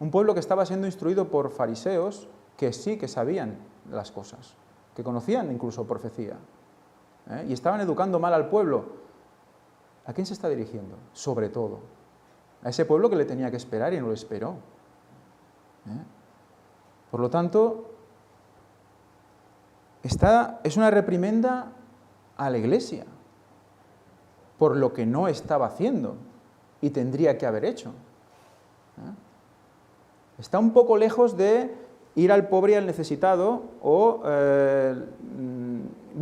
S1: Un pueblo que estaba siendo instruido por fariseos que sí que sabían las cosas, que conocían incluso profecía, y estaban educando mal al pueblo. ¿A quién se está dirigiendo? Sobre todo, a ese pueblo que le tenía que esperar y no lo esperó. Por lo tanto, es una reprimenda a la Iglesia por lo que no estaba haciendo y tendría que haber hecho. Está un poco lejos de ir al pobre y al necesitado, o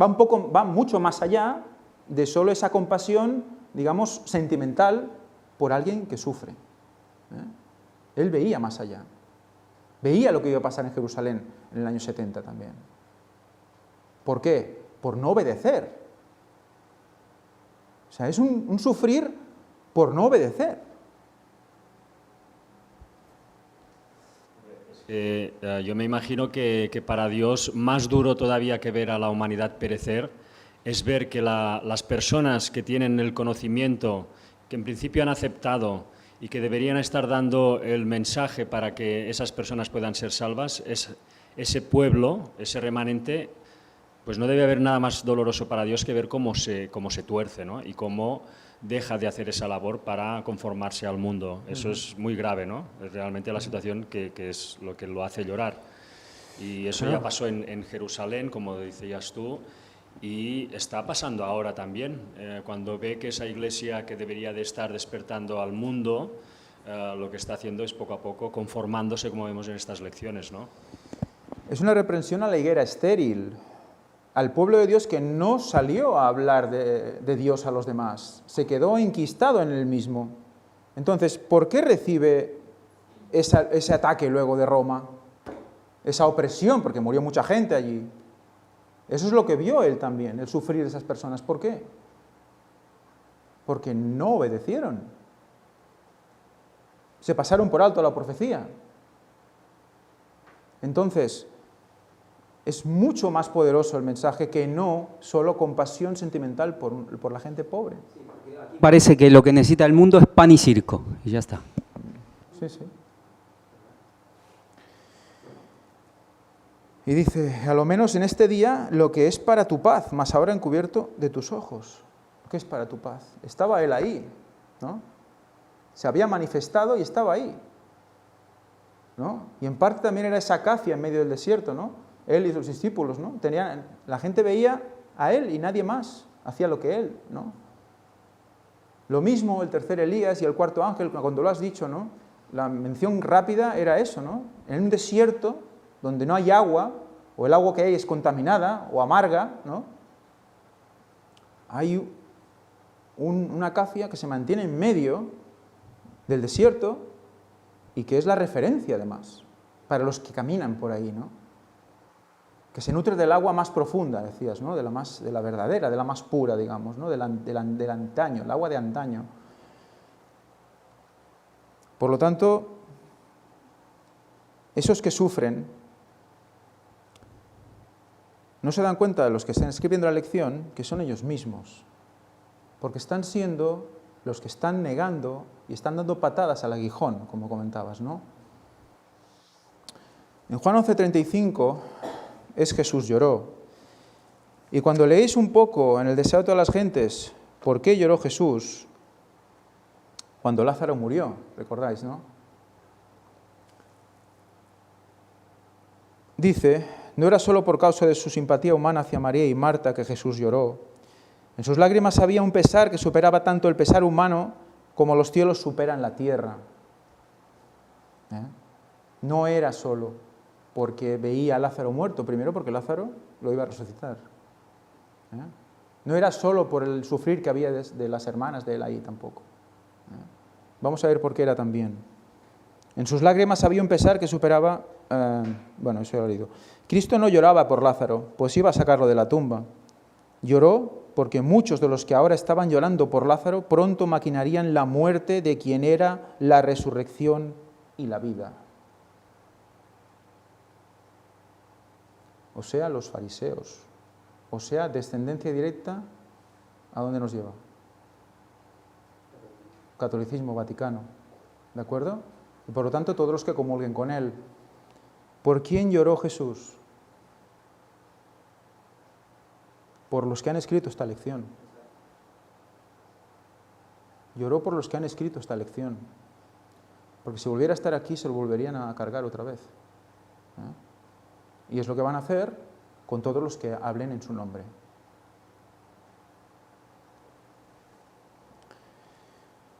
S1: va mucho más allá de solo esa compasión, digamos, sentimental por alguien que sufre. Él veía más allá. Veía lo que iba a pasar en Jerusalén en el año 70 también. ¿Por qué? Por no obedecer. O sea, es un sufrir por no obedecer.
S2: Yo me imagino que para Dios, más duro todavía que ver a la humanidad perecer, es ver que las personas que tienen el conocimiento, que en principio han aceptado y que deberían estar dando el mensaje para que esas personas puedan ser salvas, ese pueblo, ese remanente, pues no debe haber nada más doloroso para Dios que ver cómo se tuerce, ¿no? Y cómo deja de hacer esa labor para conformarse al mundo. Eso es muy grave, ¿no? Es realmente la situación que es lo que lo hace llorar. Y eso ya pasó en Jerusalén, como decías tú, y está pasando ahora también. Cuando ve que esa iglesia que debería de estar despertando al mundo, lo que está haciendo es poco a poco conformándose, como vemos en estas lecciones, ¿no?
S1: Es una reprensión a la higuera estéril, al pueblo de Dios que no salió a hablar de Dios a los demás, se quedó enquistado en él mismo. Entonces, ¿por qué recibe ese ataque luego de Roma? Esa opresión, porque murió mucha gente allí. Eso es lo que vio él también, el sufrir de esas personas. ¿Por qué? Porque no obedecieron. Se pasaron por alto la profecía. Entonces, es mucho más poderoso el mensaje que no solo compasión sentimental por la gente pobre.
S5: Parece que lo que necesita el mundo es pan y circo, y ya está.
S1: Sí, sí. Y dice, a lo menos en este día lo que es para tu paz, mas ahora encubierto de tus ojos. ¿Qué es para tu paz? Estaba él ahí, ¿no? Se había manifestado y estaba ahí, ¿no? Y en parte también era esa acacia en medio del desierto, ¿no? Él y sus discípulos, ¿no? La gente veía a él y nadie más hacía lo que él, ¿no? Lo mismo el tercer Elías y el cuarto ángel, cuando lo has dicho, ¿no? La mención rápida era eso, ¿no? En un desierto donde no hay agua, o el agua que hay es contaminada o amarga, ¿no? Hay una acacia que se mantiene en medio del desierto y que es la referencia, además, para los que caminan por ahí, ¿no? Que se nutre del agua más profunda, decías, ¿no? De la verdadera, de la más pura, digamos, ¿no? Del antaño, el agua de antaño. Por lo tanto, esos que sufren no se dan cuenta de los que están escribiendo la lección que son ellos mismos, porque están siendo los que están negando y están dando patadas al aguijón, como comentabas, ¿no? En Juan 11:35 es Jesús lloró. Y cuando leéis un poco en el deseo de todas las gentes, ¿por qué lloró Jesús? Cuando Lázaro murió, recordáis, ¿no? Dice, no era solo por causa de su simpatía humana hacia María y Marta que Jesús lloró. En sus lágrimas había un pesar que superaba tanto el pesar humano como los cielos superan la tierra. No era solo porque veía a Lázaro muerto, primero porque Lázaro lo iba a resucitar. No era solo por el sufrir que había de las hermanas de él ahí tampoco. Vamos a ver por qué era también. En sus lágrimas había un pesar que superaba... bueno, eso ya lo he leído. Cristo no lloraba por Lázaro, pues iba a sacarlo de la tumba. Lloró porque muchos de los que ahora estaban llorando por Lázaro pronto maquinarían la muerte de quien era la resurrección y la vida. O sea, los fariseos. O sea, descendencia directa, ¿a dónde nos lleva? Catolicismo vaticano. ¿De acuerdo? Y por lo tanto, todos los que comulguen con él. ¿Por quién lloró Jesús? Por los que han escrito esta lección. Lloró por los que han escrito esta lección. Porque si volviera a estar aquí, se lo volverían a cargar otra vez. Y es lo que van a hacer con todos los que hablen en su nombre.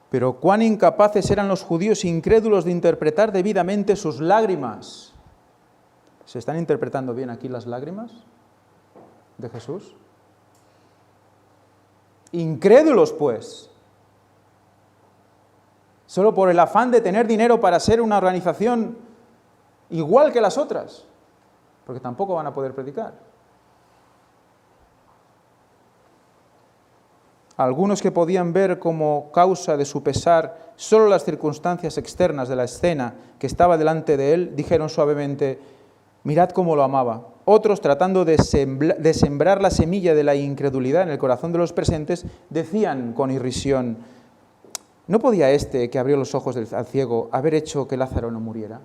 S1: Pero cuán incapaces eran los judíos incrédulos de interpretar debidamente sus lágrimas. ¿Se están interpretando bien aquí las lágrimas de Jesús? Incrédulos, pues. Solo por el afán de tener dinero para ser una organización igual que las otras. Porque tampoco van a poder predicar. Algunos que podían ver como causa de su pesar solo las circunstancias externas de la escena que estaba delante de él, dijeron suavemente, mirad cómo lo amaba. Otros, tratando de sembrar la semilla de la incredulidad en el corazón de los presentes, decían con irrisión, ¿no podía este que abrió los ojos al ciego haber hecho que Lázaro no muriera?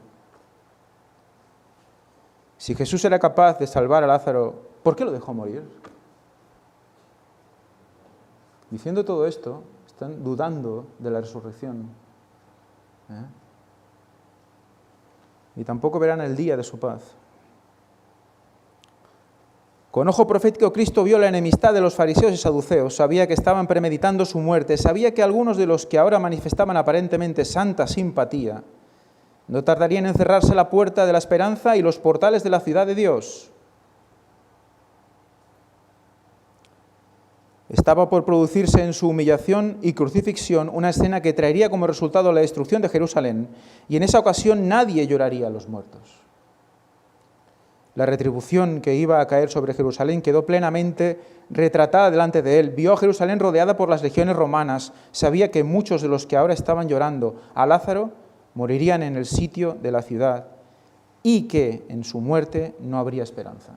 S1: Si Jesús era capaz de salvar a Lázaro, ¿por qué lo dejó morir? Diciendo todo esto, están dudando de la resurrección. Y tampoco verán el día de su paz. Con ojo profético, Cristo vio la enemistad de los fariseos y saduceos, sabía que estaban premeditando su muerte, sabía que algunos de los que ahora manifestaban aparentemente santa simpatía no tardarían en cerrarse la puerta de la esperanza y los portales de la ciudad de Dios. Estaba por producirse en su humillación y crucifixión una escena que traería como resultado la destrucción de Jerusalén, y en esa ocasión nadie lloraría a los muertos. La retribución que iba a caer sobre Jerusalén quedó plenamente retratada delante de él. Vio a Jerusalén rodeada por las legiones romanas. Sabía que muchos de los que ahora estaban llorando a Lázaro morirían en el sitio de la ciudad y que en su muerte no habría esperanza.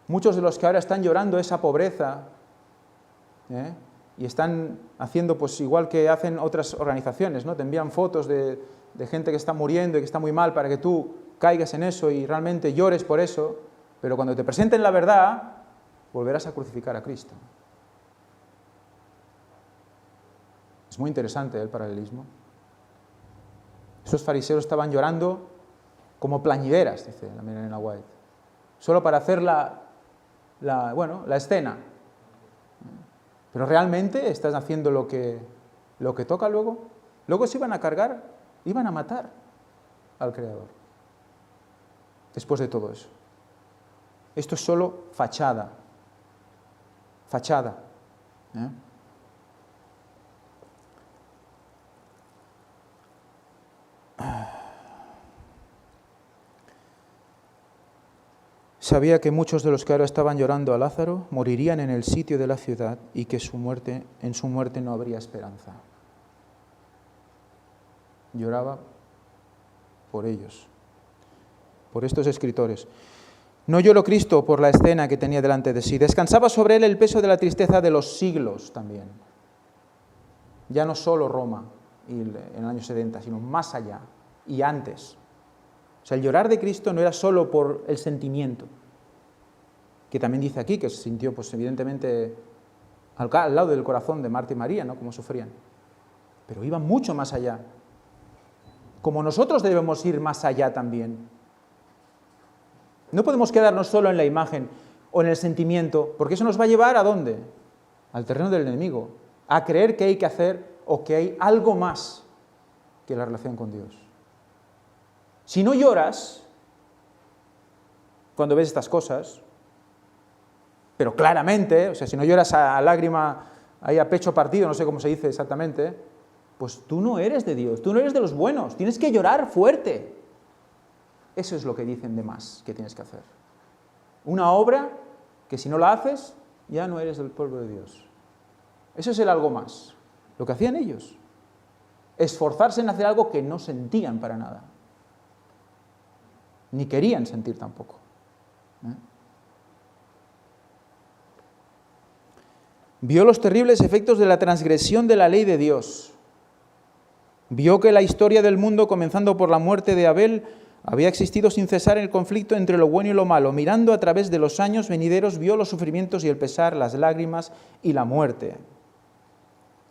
S1: Muchos de los que ahora están llorando esa pobreza y están haciendo pues igual que hacen otras organizaciones, ¿no? Te envían fotos de gente que está muriendo y que está muy mal para que tú caigas en eso y realmente llores por eso, pero cuando te presenten la verdad, volverás a crucificar a Cristo. Es muy interesante el paralelismo. Esos fariseos estaban llorando como plañideras, dice la Elena White, solo para hacer la escena. Pero realmente estás haciendo lo que toca luego. Luego se iban a cargar, iban a matar al Creador. Después de todo eso. Esto es solo fachada. Fachada. Sabía que muchos de los que ahora estaban llorando a Lázaro morirían en el sitio de la ciudad y que en su muerte no habría esperanza. Lloraba por ellos, por estos escritores. No lloró Cristo por la escena que tenía delante de sí. Descansaba sobre él el peso de la tristeza de los siglos también. Ya no solo Roma en el año 70, sino más allá y antes. O sea, el llorar de Cristo no era solo por el sentimiento, que también dice aquí, que se sintió, pues evidentemente, al lado del corazón de Marta y María, ¿no? Como sufrían. Pero iba mucho más allá. Como nosotros debemos ir más allá también. No podemos quedarnos solo en la imagen o en el sentimiento, porque eso nos va a llevar ¿a dónde? Al terreno del enemigo, a creer que hay que hacer o que hay algo más que la relación con Dios. Si no lloras cuando ves estas cosas, pero claramente, o sea, si no lloras a lágrima, ahí a pecho partido, no sé cómo se dice exactamente, pues tú no eres de Dios, tú no eres de los buenos, tienes que llorar fuerte. Eso es lo que dicen de más que tienes que hacer. Una obra que si no la haces, ya no eres del pueblo de Dios. Eso es el algo más, lo que hacían ellos. Esforzarse en hacer algo que no sentían para nada. Ni querían sentir tampoco. Vio los terribles efectos de la transgresión de la ley de Dios. Vio que la historia del mundo, comenzando por la muerte de Abel, había existido sin cesar el conflicto entre lo bueno y lo malo. Mirando a través de los años venideros, vio los sufrimientos y el pesar, las lágrimas y la muerte,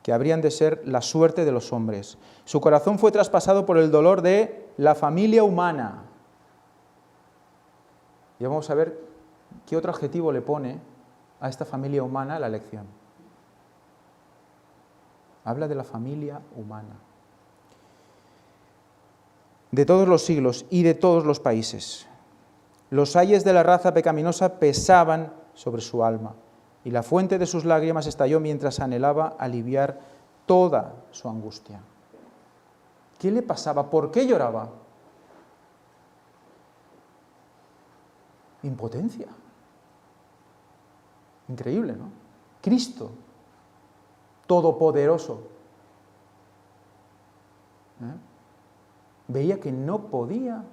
S1: que habrían de ser la suerte de los hombres. Su corazón fue traspasado por el dolor de la familia humana. Y vamos a ver qué otro adjetivo le pone a esta familia humana la lección. Habla de la familia humana. De todos los siglos y de todos los países. Los ayes de la raza pecaminosa pesaban sobre su alma, y la fuente de sus lágrimas estalló mientras anhelaba aliviar toda su angustia. ¿Qué le pasaba? ¿Por qué lloraba? Impotencia. Increíble, ¿no? Cristo, todopoderoso, veía que no podía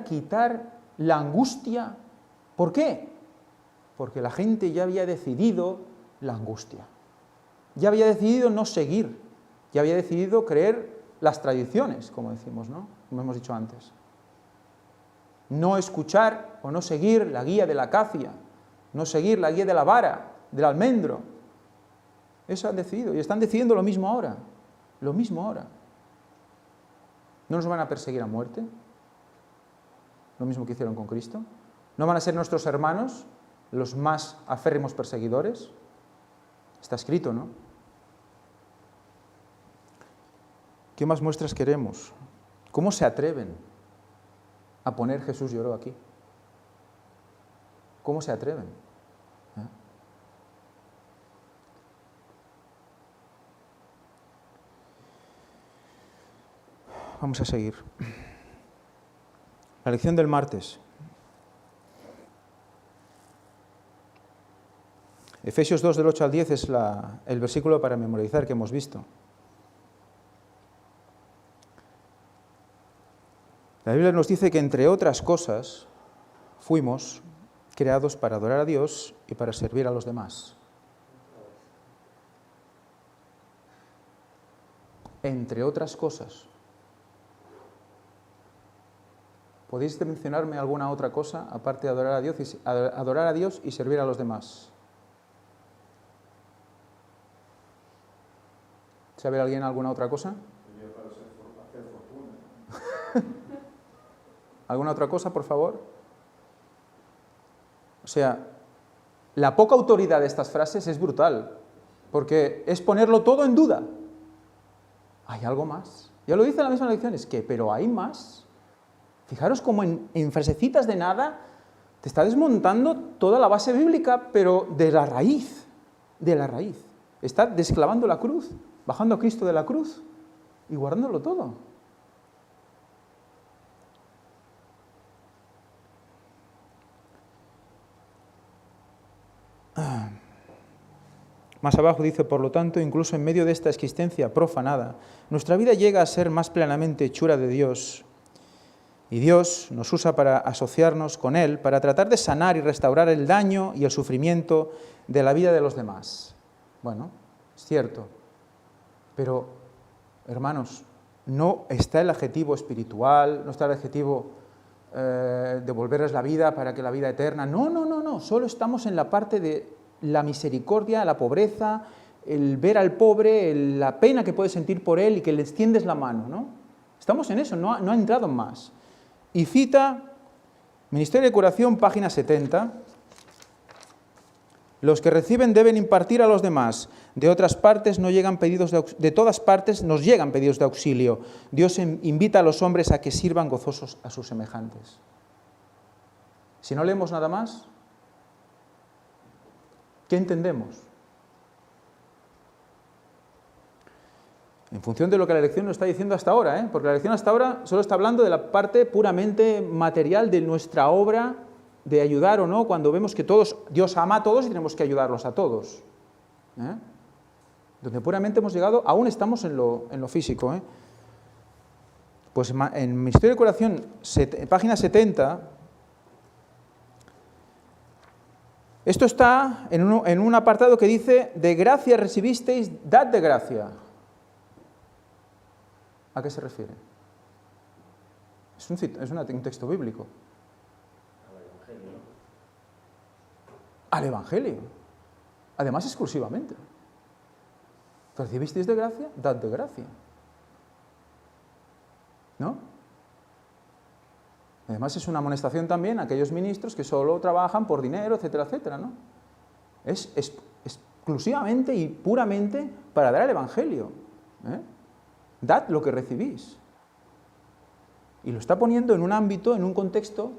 S1: quitar la angustia. ¿Por qué? Porque la gente ya había decidido la angustia. Ya había decidido no seguir. Ya había decidido creer las tradiciones, como decimos, ¿no? Como hemos dicho antes. No escuchar o no seguir la guía de la acacia, no seguir la guía de la vara, del almendro. Eso han decidido y están decidiendo lo mismo ahora. Lo mismo ahora. ¿No nos van a perseguir a muerte? Lo mismo que hicieron con Cristo. ¿No van a ser nuestros hermanos los más aférrimos perseguidores? Está escrito, ¿no? ¿Qué más muestras queremos? ¿Cómo se atreven a poner Jesús lloró aquí? ¿Cómo se atreven? Vamos a seguir. La lección del martes. Efesios 2, del 8 al 10 es el versículo para memorizar que hemos visto. La Biblia nos dice que, entre otras cosas, fuimos creados para adorar a Dios y para servir a los demás. Entre otras cosas. ¿Podéis mencionarme alguna otra cosa aparte de adorar a Dios y servir a los demás? ¿Sabe alguien alguna otra cosa? ¿Alguna otra cosa, por favor? O sea, la poca autoridad de estas frases es brutal, porque es ponerlo todo en duda. ¿Hay algo más? Ya lo dice en la misma lección, es que, pero hay más. Fijaros cómo en frasecitas de nada te está desmontando toda la base bíblica, pero de la raíz, Está desclavando la cruz, bajando a Cristo de la cruz y guardándolo todo. Más abajo dice, por lo tanto, incluso en medio de esta existencia profanada, nuestra vida llega a ser más plenamente hechura de Dios. Y Dios nos usa para asociarnos con Él, para tratar de sanar y restaurar el daño y el sufrimiento de la vida de los demás. Bueno, es cierto, pero, hermanos, no está el adjetivo espiritual, no está el adjetivo devolverles la vida para que la vida eterna. No, solo estamos en la parte de la misericordia, la pobreza, el ver al pobre, la pena que puedes sentir por él y que le extiendes la mano, ¿no? Estamos en eso, no ha entrado en más. Y cita Ministerio de Curación, página 70. Los que reciben deben impartir a los demás. De otras partes no llegan pedidos de todas partes nos llegan pedidos de auxilio. Dios invita a los hombres a que sirvan gozosos a sus semejantes. Si no leemos nada más, ¿qué entendemos? En función de lo que la lección nos está diciendo hasta ahora, porque la lección hasta ahora solo está hablando de la parte puramente material de nuestra obra, de ayudar o no, cuando vemos que Dios ama a todos y tenemos que ayudarlos a todos. Donde puramente hemos llegado, aún estamos en lo físico. Pues en Ministerio de Curación, página 70, esto está en un apartado que dice, de gracia recibisteis, dad de gracia. ¿A qué se refiere? Es un texto bíblico. Al Evangelio. Además, exclusivamente. ¿Recibisteis de gracia? Dad de gracia. ¿No? Además, es una amonestación también a aquellos ministros que solo trabajan por dinero, etcétera, etcétera, ¿no? Es exclusivamente y puramente para dar el Evangelio. Dad lo que recibís. Y lo está poniendo en un ámbito, en un contexto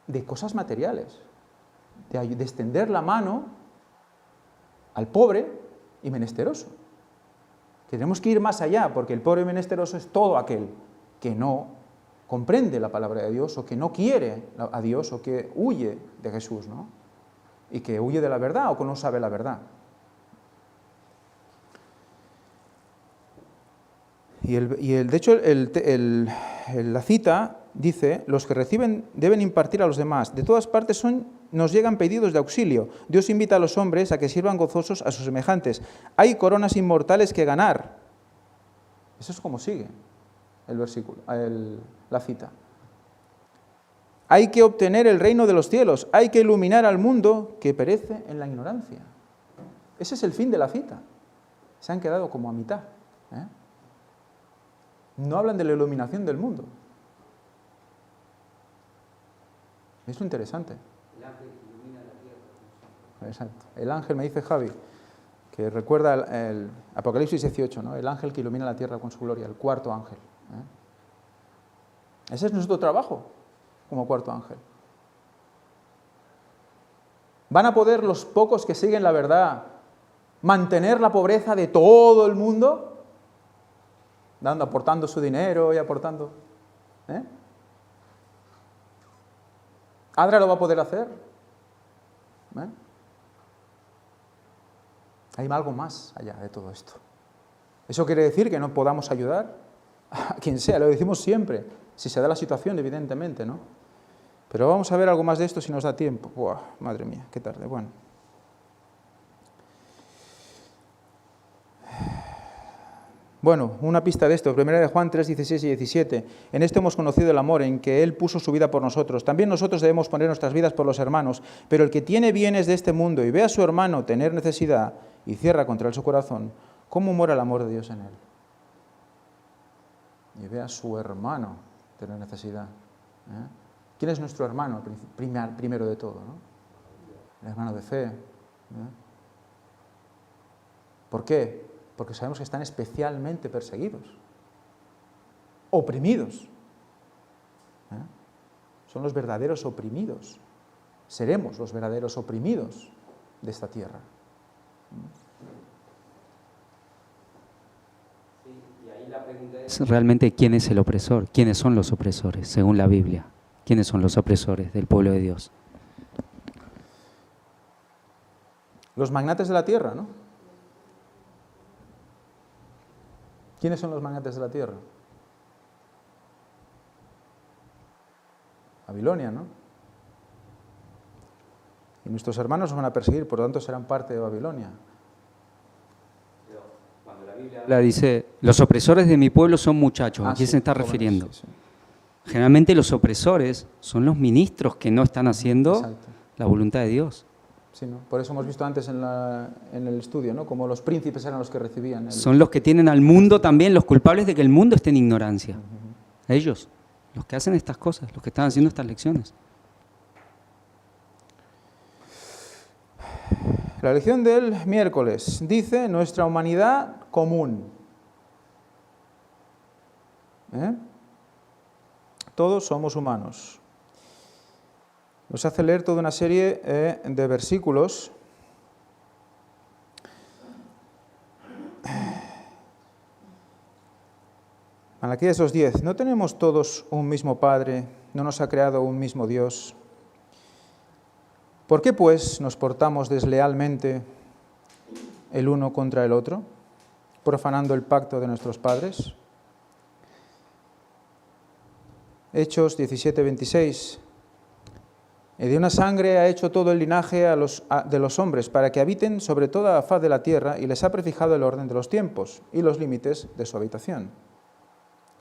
S1: de cosas materiales, de extender la mano al pobre y menesteroso. Tenemos que ir más allá, porque el pobre y menesteroso es todo aquel que no comprende la palabra de Dios, o que no quiere a Dios, o que huye de Jesús, ¿no? Y que huye de la verdad, o que no sabe la verdad. De hecho, la cita dice, los que reciben deben impartir a los demás. De todas partes nos llegan pedidos de auxilio. Dios invita a los hombres a que sirvan gozosos a sus semejantes. Hay coronas inmortales que ganar. Eso es como sigue el versículo, la cita. Hay que obtener el reino de los cielos. Hay que iluminar al mundo que perece en la ignorancia. Ese es el fin de la cita. Se han quedado como a mitad. No hablan de la iluminación del mundo. Es lo interesante.
S5: El ángel que ilumina la tierra.
S1: Exacto. El ángel, me dice Javi, que recuerda el Apocalipsis 18, ¿no? El ángel que ilumina la tierra con su gloria, el cuarto ángel. Ese es nuestro trabajo como cuarto ángel. ¿Van a poder los pocos que siguen la verdad mantener la pobreza de todo el mundo? Aportando su dinero y aportando. ¿Adra lo va a poder hacer? ¿Eh? Hay algo más allá de todo esto. ¿Eso quiere decir que no podamos ayudar a quien sea? Lo decimos siempre, si se da la situación, evidentemente, ¿no? Pero vamos a ver algo más de esto si nos da tiempo. Buah, madre mía, qué tarde. Bueno. Bueno, una pista de esto, 1 de Juan 3, 16 y 17. En esto hemos conocido el amor, en que Él puso su vida por nosotros. También nosotros debemos poner nuestras vidas por los hermanos, pero el que tiene bienes de este mundo y ve a su hermano tener necesidad y cierra contra él su corazón, ¿cómo mora el amor de Dios en él? Y ve a su hermano tener necesidad. ¿Quién es nuestro hermano primero de todo, ¿no? El hermano de fe. ¿Por qué? Porque sabemos que están especialmente perseguidos, oprimidos. Son los verdaderos oprimidos. Seremos los verdaderos oprimidos de esta tierra.
S5: Sí, y ahí la pregunta es realmente quién es el opresor, quiénes son los opresores, según la Biblia. ¿Quiénes son los opresores del pueblo de Dios?
S1: Los magnates de la tierra, ¿no? ¿Quiénes son los magnates de la tierra? Babilonia, ¿no? Y nuestros hermanos nos van a perseguir, por lo tanto serán parte de Babilonia.
S5: Pero cuando la Biblia dice, los opresores de mi pueblo son muchachos, ¿a quién se está refiriendo?
S1: Sí.
S5: Generalmente los opresores son los ministros que no están haciendo
S1: Exacto.
S5: la voluntad de Dios.
S1: Sí, ¿no? Por eso hemos visto antes en el estudio, ¿no? Como los príncipes eran los que recibían.
S5: Son los que tienen al mundo también, los culpables de que el mundo esté en ignorancia. Ellos, los que hacen estas cosas, los que están haciendo estas lecciones.
S1: La lección del miércoles dice nuestra humanidad común. Todos somos humanos. Nos hace leer toda una serie de versículos. Malaquías 2:10. ¿No tenemos todos un mismo Padre? ¿No nos ha creado un mismo Dios? ¿Por qué, pues, nos portamos deslealmente el uno contra el otro, profanando el pacto de nuestros padres? Hechos 17:26. Y de una sangre ha hecho todo el linaje de los hombres, para que habiten sobre toda la faz de la tierra, y les ha prefijado el orden de los tiempos y los límites de su habitación.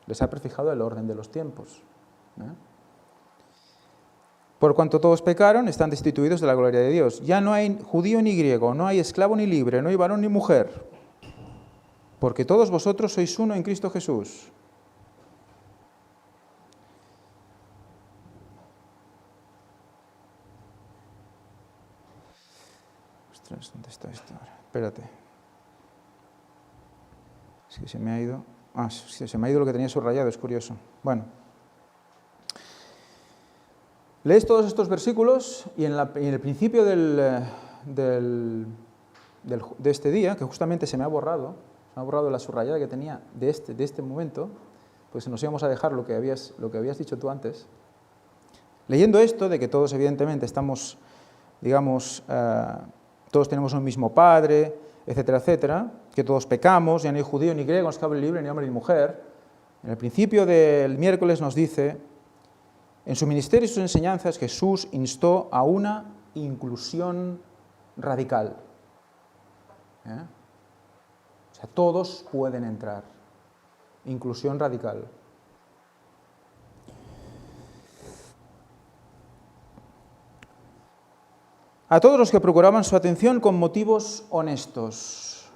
S1: Les ha prefijado el orden de los tiempos. Por cuanto todos pecaron, están destituidos de la gloria de Dios. Ya no hay judío ni griego, no hay esclavo ni libre, no hay varón ni mujer, porque todos vosotros sois uno en Cristo Jesús. Ostras, ¿dónde está esto ahora? Espérate. Es que se me ha ido. Se me ha ido lo que tenía subrayado, es curioso. Bueno. Lees todos estos versículos y en el principio de este día, que justamente se me ha borrado la subrayada que tenía de este momento, pues nos íbamos a dejar lo que habías dicho tú antes. Leyendo esto, de que todos evidentemente estamos, digamos, todos tenemos un mismo Padre, etcétera, etcétera, que todos pecamos, ya no hay judío ni griego, no esclavo ni libre, ni hombre ni mujer. En el principio del miércoles nos dice, en su ministerio y sus enseñanzas Jesús instó a una inclusión radical. O sea, todos pueden entrar. Inclusión radical. A todos los que procuraban su atención con motivos honestos.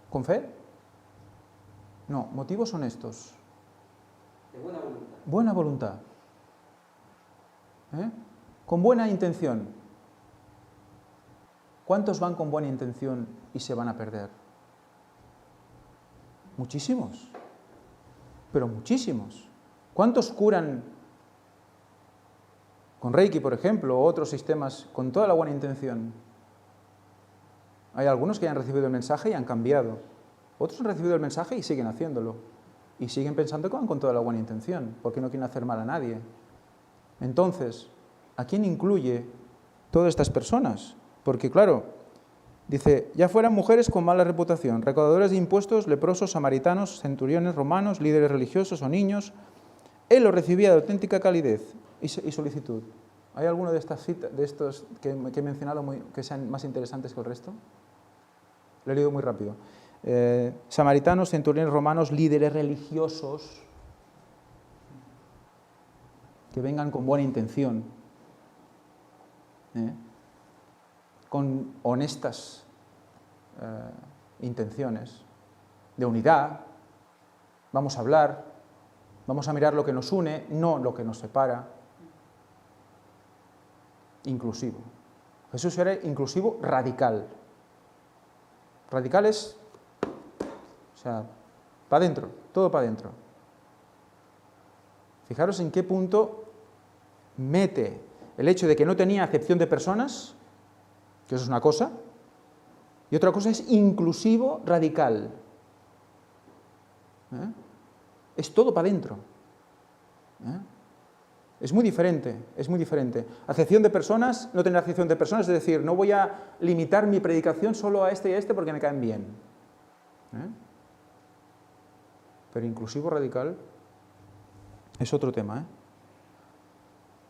S1: ¿Con fe? No, motivos honestos.
S5: De buena voluntad.
S1: Buena voluntad. Con buena intención. ¿Cuántos van con buena intención y se van a perder? Muchísimos. Pero muchísimos. ¿Cuántos curan con Reiki, por ejemplo, o otros sistemas con toda la buena intención? Hay algunos que ya han recibido el mensaje y han cambiado. Otros han recibido el mensaje y siguen haciéndolo. Y siguen pensando que van con toda la buena intención, porque no quieren hacer mal a nadie. Entonces, ¿a quién incluye todas estas personas? Porque claro, dice, ya fueran mujeres con mala reputación, recaudadores de impuestos, leprosos, samaritanos, centuriones, romanos, líderes religiosos o niños, él los recibía de auténtica calidez y solicitud. ¿Hay alguno de estas citas, de estos que he mencionado que sean más interesantes que el resto? Lo he leído muy rápido. Samaritanos, centuriones, romanos, líderes religiosos, que vengan con buena intención, con honestas intenciones, de unidad. Vamos a hablar, vamos a mirar lo que nos une, no lo que nos separa. Inclusivo. Jesús era inclusivo radical. Radical es, o sea, para adentro, todo para adentro. Fijaros en qué punto mete el hecho de que no tenía acepción de personas, que eso es una cosa, y otra cosa es inclusivo radical. Es todo para adentro. Es muy diferente, es muy diferente. Acepción de personas, no tener acepción de personas, es decir, no voy a limitar mi predicación solo a este y a este porque me caen bien. Pero inclusivo radical es otro tema.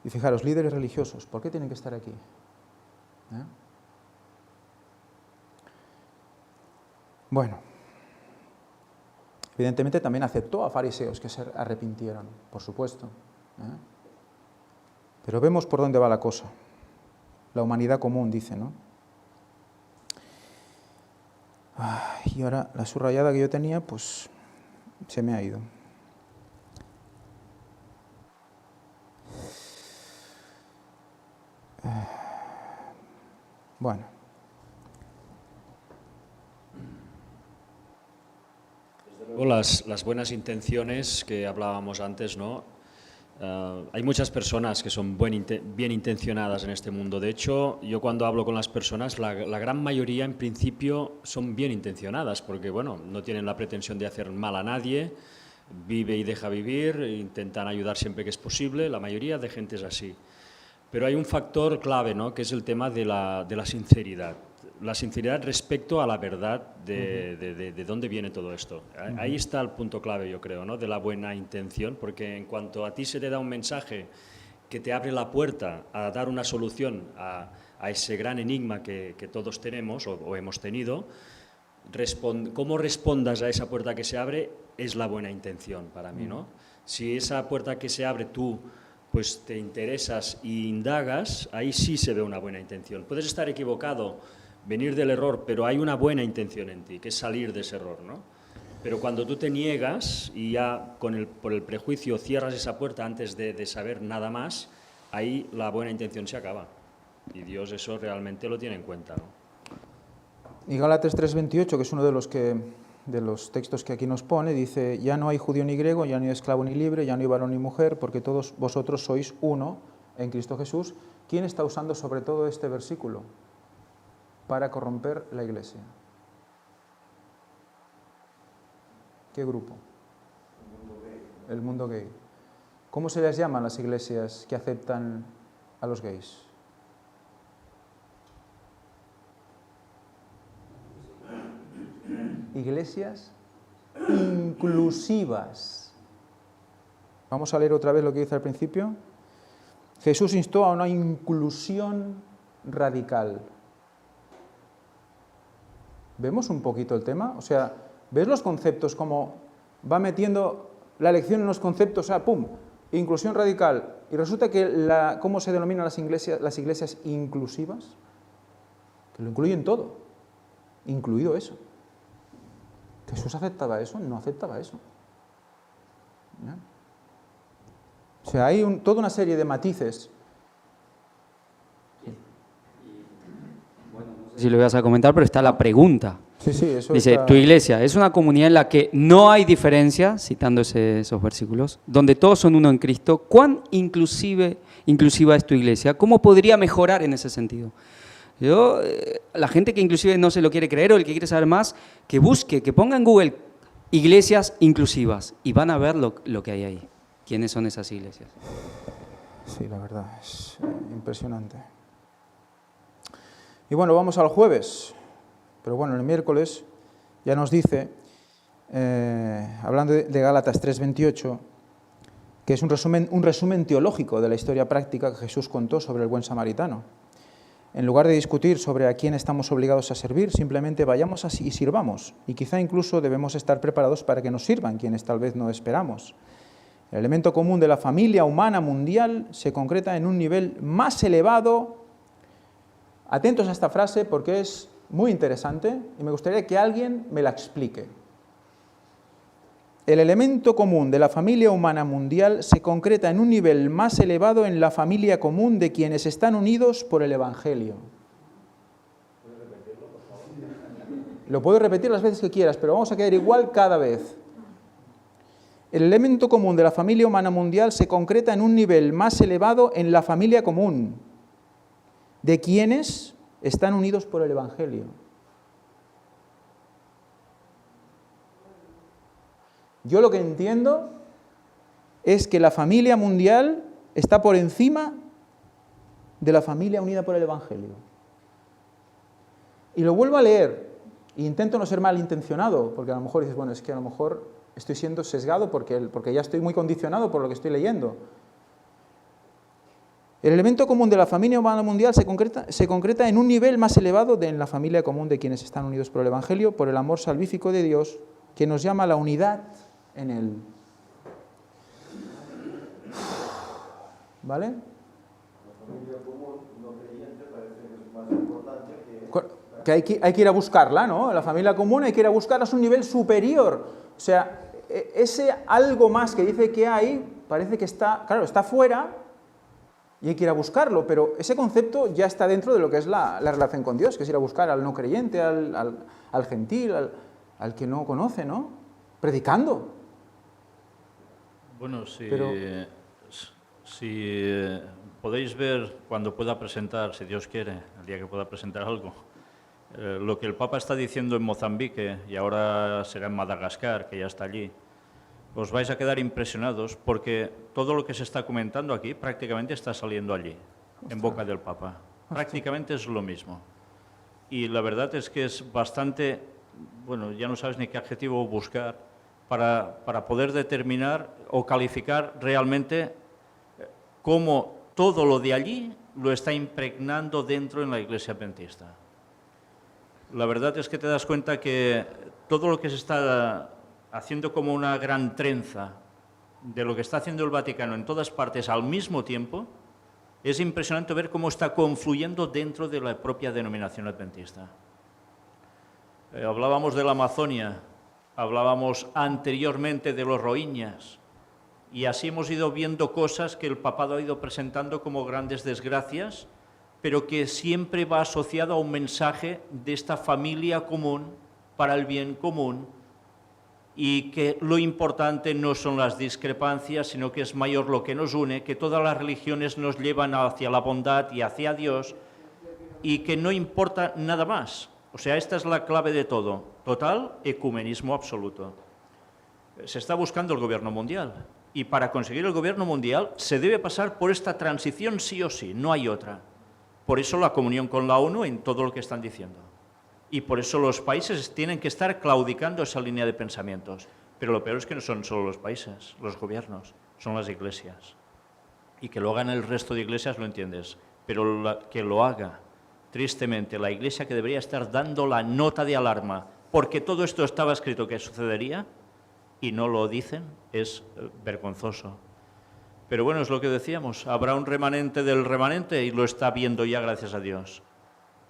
S1: Y fijaros, líderes religiosos, ¿por qué tienen que estar aquí? Bueno, evidentemente también aceptó a fariseos que se arrepintieron, por supuesto. Pero vemos por dónde va la cosa. La humanidad común, dice, ¿no? Y ahora la subrayada que yo tenía, pues se me ha ido. Bueno.
S2: Las buenas intenciones que hablábamos antes, ¿no? Hay muchas personas que son bien intencionadas en este mundo. De hecho, yo cuando hablo con las personas, la gran mayoría en principio son bien intencionadas, porque bueno, no tienen la pretensión de hacer mal a nadie, vive y deja vivir, intentan ayudar siempre que es posible, la mayoría de gente es así. Pero hay un factor clave, ¿no? Que es el tema de la sinceridad. La sinceridad respecto a la verdad de dónde viene todo esto. Ahí está el punto clave, yo creo, ¿no? De la buena intención, porque en cuanto a ti se te da un mensaje que te abre la puerta a dar una solución a ese gran enigma que todos tenemos o hemos tenido, cómo respondas a esa puerta que se abre es la buena intención para mí, ¿no? Si esa puerta que se abre tú pues te interesas e indagas, ahí sí se ve una buena intención. Puedes estar equivocado, venir del error, pero hay una buena intención en ti, que es salir de ese error, ¿no? Pero cuando tú te niegas y ya por el prejuicio cierras esa puerta antes de saber nada más, ahí la buena intención se acaba. Y Dios eso realmente lo tiene en cuenta, ¿no?
S1: Y Gálatas 3:28, que es uno de los textos que aquí nos pone, dice, ya no hay judío ni griego, ya no hay esclavo ni libre, ya no hay varón ni mujer, porque todos vosotros sois uno en Cristo Jesús. ¿Quién está usando sobre todo este versículo para corromper la iglesia? ¿Qué grupo? El mundo gay. ¿Cómo se les llaman las iglesias que aceptan a los gays? Iglesias inclusivas. Vamos a leer otra vez lo que dice al principio. Jesús instó a una inclusión radical. ¿Vemos un poquito el tema? O sea, ¿ves los conceptos como va metiendo la lección en los conceptos? O sea, ¡pum! Inclusión radical. Y resulta que, ¿cómo se denominan las iglesias inclusivas? Que lo incluyen todo, incluido eso. ¿Jesús aceptaba eso? No aceptaba eso. ¿No? O sea, hay toda una serie de matices.
S5: Si lo ibas a comentar, pero está la pregunta.
S1: Sí, sí, eso
S5: dice,
S1: está...
S5: tu iglesia es una comunidad en la que no hay diferencia, citando esos versículos, donde todos son uno en Cristo. ¿Cuán inclusiva es tu iglesia? ¿Cómo podría mejorar en ese sentido? La gente que inclusive no se lo quiere creer o el que quiere saber más, que busque, que ponga en Google iglesias inclusivas y van a ver lo que hay ahí. ¿Quiénes son esas iglesias?
S1: Sí, la verdad, es impresionante. Y bueno, vamos al jueves, pero bueno, el miércoles ya nos dice, hablando de Gálatas 3:28, que es un resumen teológico de la historia práctica que Jesús contó sobre el buen samaritano. En lugar de discutir sobre a quién estamos obligados a servir, simplemente vayamos así y sirvamos. Y quizá incluso debemos estar preparados para que nos sirvan quienes tal vez no esperamos. El elemento común de la familia humana mundial se concreta en un nivel más elevado. Atentos a esta frase porque es muy interesante y me gustaría que alguien me la explique. El elemento común de la familia humana mundial se concreta en un nivel más elevado en la familia común de quienes están unidos por el Evangelio. Lo puedo repetir las veces que quieras, pero vamos a quedar igual cada vez. El elemento común de la familia humana mundial se concreta en un nivel más elevado en la familia común de quienes están unidos por el Evangelio. Yo lo que entiendo es que la familia mundial está por encima de la familia unida por el Evangelio. Y lo vuelvo a leer, e intento no ser malintencionado, porque a lo mejor dices, bueno, es que a lo mejor estoy siendo sesgado porque ya estoy muy condicionado por lo que estoy leyendo. El elemento común de la familia humana mundial se concreta en un nivel más elevado en la familia común de quienes están unidos por el Evangelio, por el amor salvífico de Dios, que nos llama a la unidad en Él. ¿Vale?
S7: La familia común no creyente parece que es más importante
S1: que hay que ir a buscarla, ¿no? La familia común hay que ir a buscarla, es un nivel superior. O sea, ese algo más que dice que hay, parece que está, claro, está fuera y hay que ir a buscarlo, pero ese concepto ya está dentro de lo que es la relación con Dios, que es ir a buscar al no creyente, al gentil, al que no conoce, ¿no? Predicando.
S4: Bueno, si podéis ver cuando pueda presentar, si Dios quiere, el día que pueda presentar algo, lo que el Papa está diciendo en Mozambique y ahora será en Madagascar, que ya está allí, os vais a quedar impresionados porque todo lo que se está comentando aquí prácticamente está saliendo allí, en boca del Papa. Prácticamente es lo mismo. Y la verdad es que es bastante, bueno, ya no sabes ni qué adjetivo buscar para poder determinar o calificar realmente cómo todo lo de allí lo está impregnando dentro en la Iglesia adventista. La verdad es que te das cuenta que todo lo que se está haciendo como una gran trenza de lo que está haciendo el Vaticano en todas partes al mismo tiempo, es impresionante ver cómo está confluyendo dentro de la propia denominación adventista. Hablábamos de la Amazonia, hablábamos anteriormente de los rohinyas, y así hemos ido viendo cosas que el papado ha ido presentando como grandes desgracias, pero que siempre va asociado a un mensaje de esta familia común para el bien común, y que lo importante no son las discrepancias, sino que es mayor lo que nos une, que todas las religiones nos llevan hacia la bondad y hacia Dios, y que no importa nada más. O sea, esta es la clave de todo. Total ecumenismo absoluto. Se está buscando el gobierno mundial, y para conseguir el gobierno mundial se debe pasar por esta transición sí o sí, no hay otra. Por eso la comunión con la ONU en todo lo que están diciendo. Y por eso los países tienen que estar claudicando esa línea de pensamientos. Pero lo peor es que no son solo los países, los gobiernos, son las iglesias. Y que lo hagan el resto de iglesias lo entiendes, pero que lo haga, tristemente, la iglesia que debería estar dando la nota de alarma, porque todo esto estaba escrito que sucedería y no lo dicen, es vergonzoso. Pero bueno, es lo que decíamos, habrá un remanente del remanente y lo está viendo ya, gracias a Dios.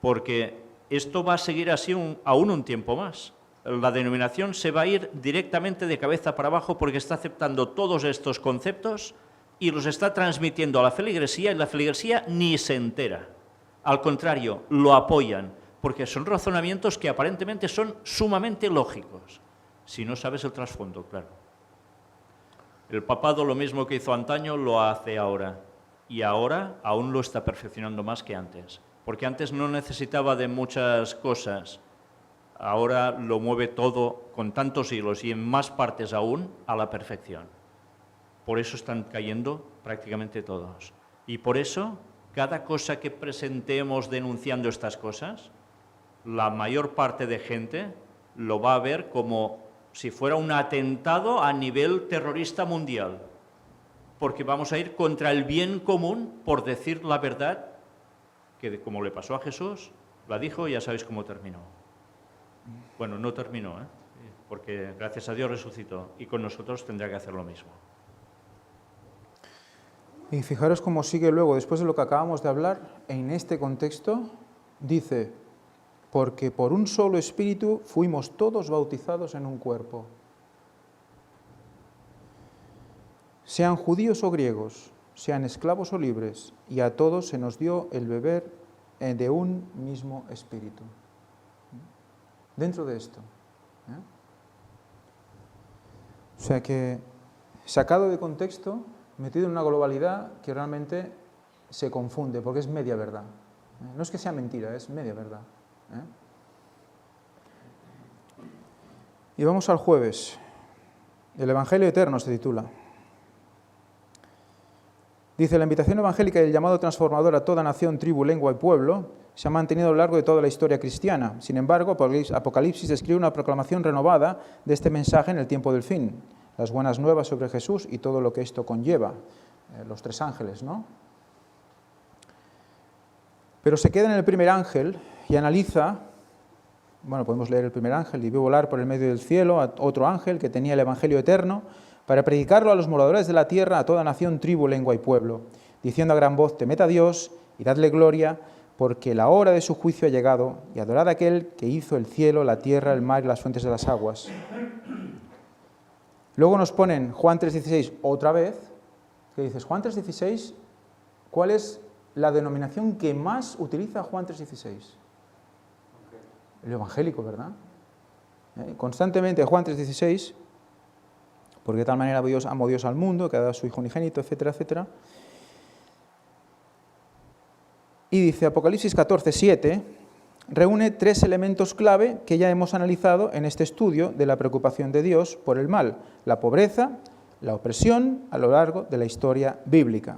S4: Porque esto va a seguir así aún un tiempo más. La denominación se va a ir directamente de cabeza para abajo porque está aceptando todos estos conceptos y los está transmitiendo a la feligresía, y la feligresía ni se entera. Al contrario, lo apoyan, porque son razonamientos que aparentemente son sumamente lógicos, si no sabes el trasfondo, claro. El papado, lo mismo que hizo antaño, lo hace ahora, y ahora aún lo está perfeccionando más que antes. Porque antes no necesitaba de muchas cosas, ahora lo mueve todo con tantos hilos y en más partes aún a la perfección. Por eso están cayendo prácticamente todos. Y por eso, cada cosa que presentemos denunciando estas cosas, la mayor parte de gente lo va a ver como si fuera un atentado a nivel terrorista mundial, porque vamos a ir contra el bien común por decir la verdad, que como le pasó a Jesús, la dijo y ya sabéis cómo terminó. Bueno, no terminó, porque gracias a Dios resucitó, y con nosotros tendrá que hacer lo mismo.
S1: Y fijaros cómo sigue luego, después de lo que acabamos de hablar, en este contexto, dice, porque por un solo espíritu fuimos todos bautizados en un cuerpo. Sean judíos o griegos, sean esclavos o libres, y a todos se nos dio el beber de un mismo espíritu. Dentro de esto. O sea que, sacado de contexto, metido en una globalidad que realmente se confunde, porque es media verdad. No es que sea mentira, es media verdad. Y vamos al jueves. El Evangelio Eterno se titula. Dice, la invitación evangélica y el llamado transformador a toda nación, tribu, lengua y pueblo se ha mantenido a lo largo de toda la historia cristiana. Sin embargo, Apocalipsis describe una proclamación renovada de este mensaje en el tiempo del fin. Las buenas nuevas sobre Jesús y todo lo que esto conlleva. Los tres ángeles, ¿no? Pero se queda en el primer ángel y analiza, bueno, podemos leer el primer ángel, y vio volar por el medio del cielo a otro ángel que tenía el Evangelio eterno para predicarlo a los moradores de la tierra, a toda nación, tribu, lengua y pueblo, diciendo a gran voz, temed a Dios y dadle gloria, porque la hora de su juicio ha llegado, y adorad a aquel que hizo el cielo, la tierra, el mar y las fuentes de las aguas. Luego nos ponen Juan 3,16 otra vez, que dices, Juan 3,16, ¿cuál es la denominación que más utiliza Juan 3,16? El evangélico, ¿verdad? Constantemente Juan 3,16, porque de tal manera amó Dios al mundo, que ha dado a su Hijo unigénito, etcétera, etcétera. Y dice Apocalipsis 14,7, reúne tres elementos clave que ya hemos analizado en este estudio de la preocupación de Dios por el mal, la pobreza, la opresión a lo largo de la historia bíblica.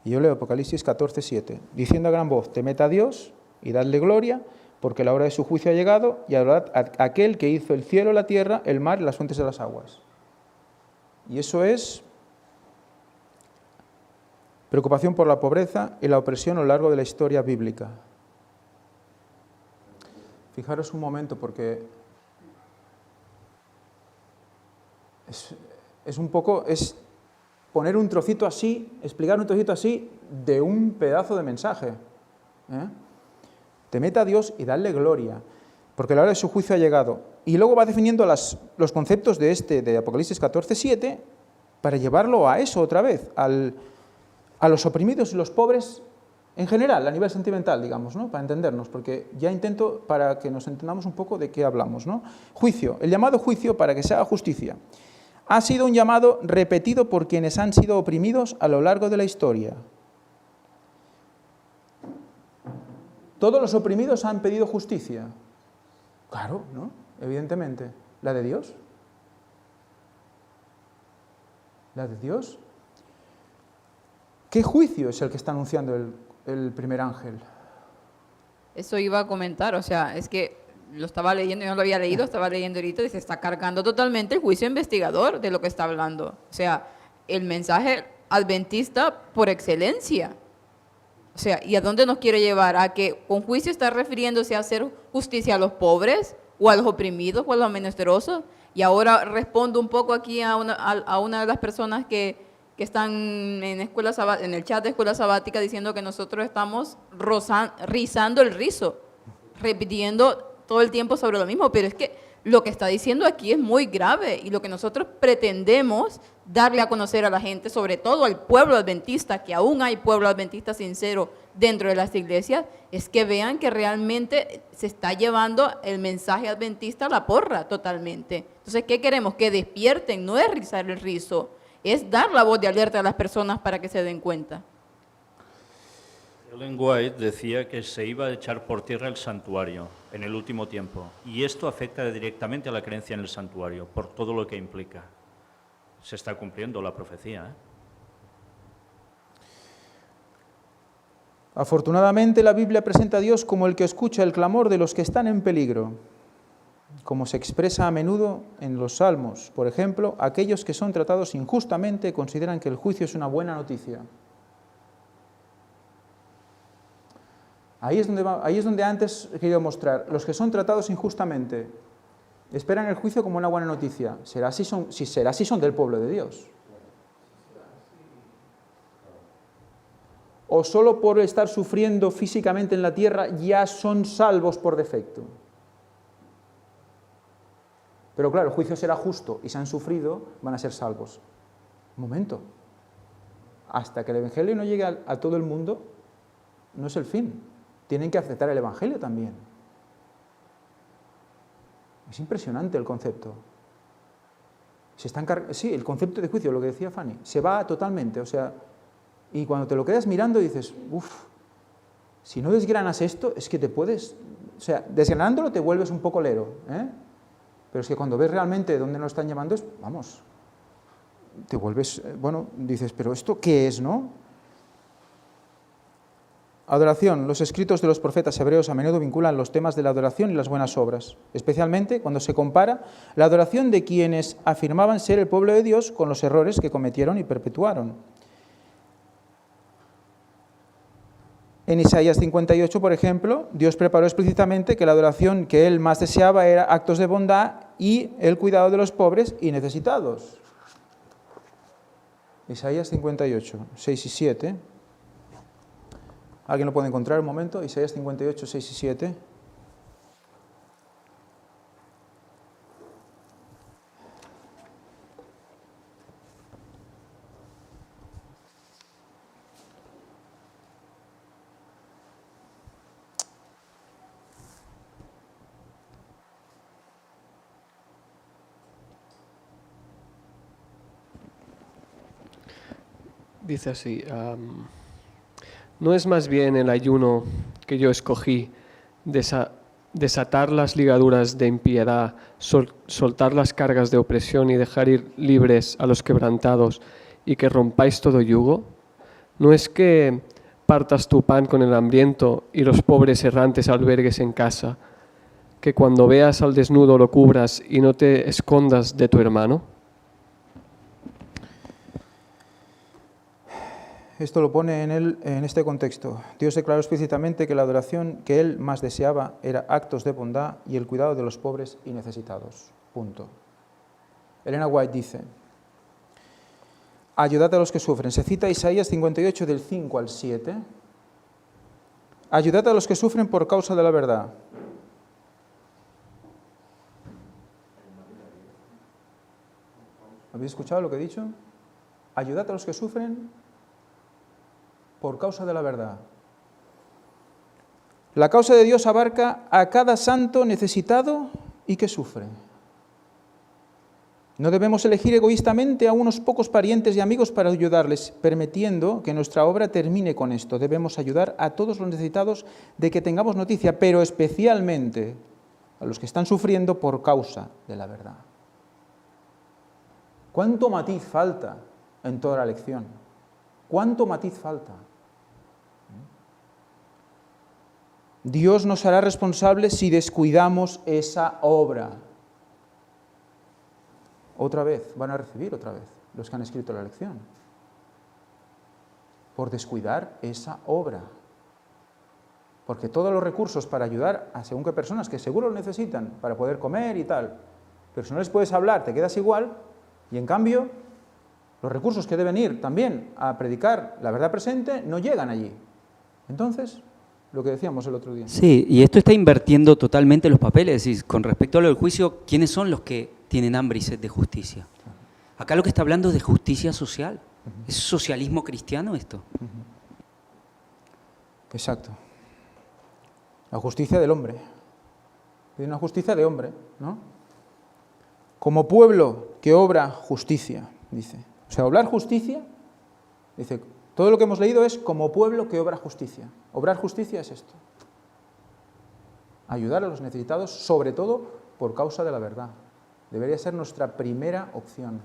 S1: Y yo leo Apocalipsis 14,7, diciendo a gran voz, temed a Dios y dadle gloria, porque la hora de su juicio ha llegado, y adorad a aquel que hizo el cielo, la tierra, el mar y las fuentes de las aguas. Y eso es preocupación por la pobreza y la opresión a lo largo de la historia bíblica. Fijaros un momento, porque es poner un trocito así, explicar un trocito así de un pedazo de mensaje. Temed a Dios y dadle gloria, porque la hora de su juicio ha llegado. Y luego va definiendo los conceptos de Apocalipsis 14,7 para llevarlo a eso otra vez, a los oprimidos y los pobres en general, a nivel sentimental, digamos, ¿no? Para entendernos, porque ya intento para que nos entendamos un poco de qué hablamos, ¿no? Juicio, el llamado juicio para que se haga justicia. Ha sido un llamado repetido por quienes han sido oprimidos a lo largo de la historia. Todos los oprimidos han pedido justicia. Claro, ¿no? Evidentemente. ¿La de Dios? ¿La de Dios? ¿Qué juicio es el que está anunciando el primer ángel?
S6: Eso iba a comentar, o sea, es que lo estaba leyendo, yo no lo había leído, estaba leyendo ahorita y se está cargando totalmente el juicio investigador de lo que está hablando. O sea, el mensaje adventista por excelencia. O sea, ¿y a dónde nos quiere llevar? ¿A que con juicio está refiriéndose a hacer justicia a los pobres o a los oprimidos o a los menesterosos? Y ahora respondo un poco aquí a una de las personas que están en el chat de Escuela Sabática diciendo que nosotros estamos rizando el rizo, repitiendo todo el tiempo sobre lo mismo, pero es que lo que está diciendo aquí es muy grave y lo que nosotros pretendemos darle a conocer a la gente, sobre todo al pueblo adventista, que aún hay pueblo adventista sincero dentro de las iglesias, es que vean que realmente se está llevando el mensaje adventista a la porra totalmente. Entonces, ¿qué queremos? Que despierten, no es rizar el rizo, es dar la voz de alerta a las personas para que se den cuenta.
S4: Ellen White decía que se iba a echar por tierra el santuario en el último tiempo, y esto afecta directamente a la creencia en el santuario, por todo lo que implica. Se está cumpliendo la profecía,
S1: Afortunadamente, la Biblia presenta a Dios como el que escucha el clamor de los que están en peligro, como se expresa a menudo en los Salmos. Por ejemplo, aquellos que son tratados injustamente consideran que el juicio es una buena noticia. Ahí es donde antes he querido mostrar. Los que son tratados injustamente esperan el juicio como una buena noticia. Será si son del pueblo de Dios. O solo por estar sufriendo físicamente en la tierra ya son salvos por defecto. Pero claro, el juicio será justo y si han sufrido van a ser salvos. Un momento. Hasta que el Evangelio no llegue a todo el mundo, no es el fin. Tienen que aceptar el Evangelio también. Es impresionante el concepto. Sí, el concepto de juicio, lo que decía Fanny, se va totalmente, o sea, y cuando te lo quedas mirando dices, uff, si no desgranas esto, es que te puedes, o sea, desgranándolo te vuelves un poco lero, ¿eh? Pero es que cuando ves realmente dónde nos están llamando, vamos, te vuelves, bueno, dices, pero ¿esto qué es, no? Adoración. Los escritos de los profetas hebreos a menudo vinculan los temas de la adoración y las buenas obras, especialmente cuando se compara la adoración de quienes afirmaban ser el pueblo de Dios con los errores que cometieron y perpetuaron. En Isaías 58, por ejemplo, Dios preparó explícitamente que la adoración que Él más deseaba era actos de bondad y el cuidado de los pobres y necesitados. Isaías 58, 6 y 7. ¿Alguien lo puede encontrar un momento? Isaías 58, 6 y 7.
S9: Dice así, ¿no es más bien el ayuno que yo escogí desatar las ligaduras de impiedad, soltar las cargas de opresión y dejar ir libres a los quebrantados y que rompáis todo yugo? ¿No es que partas tu pan con el hambriento y los pobres errantes albergues en casa, que cuando veas al desnudo lo cubras y no te escondas de tu hermano?
S1: Esto lo pone en este contexto. Dios declaró explícitamente que la adoración que Él más deseaba era actos de bondad y el cuidado de los pobres y necesitados. Punto. Elena White dice, ayudad a los que sufren. Se cita Isaías 58 del 5 al 7. Ayudad a los que sufren por causa de la verdad. ¿Habéis escuchado lo que he dicho? Ayudad a los que sufren por causa de la verdad. La causa de Dios abarca a cada santo necesitado y que sufre. No debemos elegir egoístamente a unos pocos parientes y amigos para ayudarles, permitiendo que nuestra obra termine con esto. Debemos ayudar a todos los necesitados de que tengamos noticia, pero especialmente a los que están sufriendo por causa de la verdad. ¿Cuánto matiz falta en toda la lección? ¿Cuánto matiz falta? Dios nos hará responsables si descuidamos esa obra. Otra vez, van a recibir otra vez los que han escrito la lección. Por descuidar esa obra. Porque todos los recursos para ayudar a según qué personas que seguro lo necesitan para poder comer y tal, pero si no les puedes hablar, te quedas igual, y en cambio, los recursos que deben ir también a predicar la verdad presente no llegan allí. Entonces, lo que decíamos el otro día.
S5: Sí, y esto está invirtiendo totalmente los papeles. Y con respecto a lo del juicio, ¿quiénes son los que tienen hambre y sed de justicia? Acá lo que está hablando es de justicia social. ¿Es socialismo cristiano esto?
S1: Exacto. La justicia del hombre. Es una justicia de hombre, ¿no? Como pueblo que obra justicia, dice. O sea, obrar justicia, dice, todo lo que hemos leído es como pueblo que obra justicia. Obrar justicia es esto. Ayudar a los necesitados, sobre todo por causa de la verdad. Debería ser nuestra primera opción.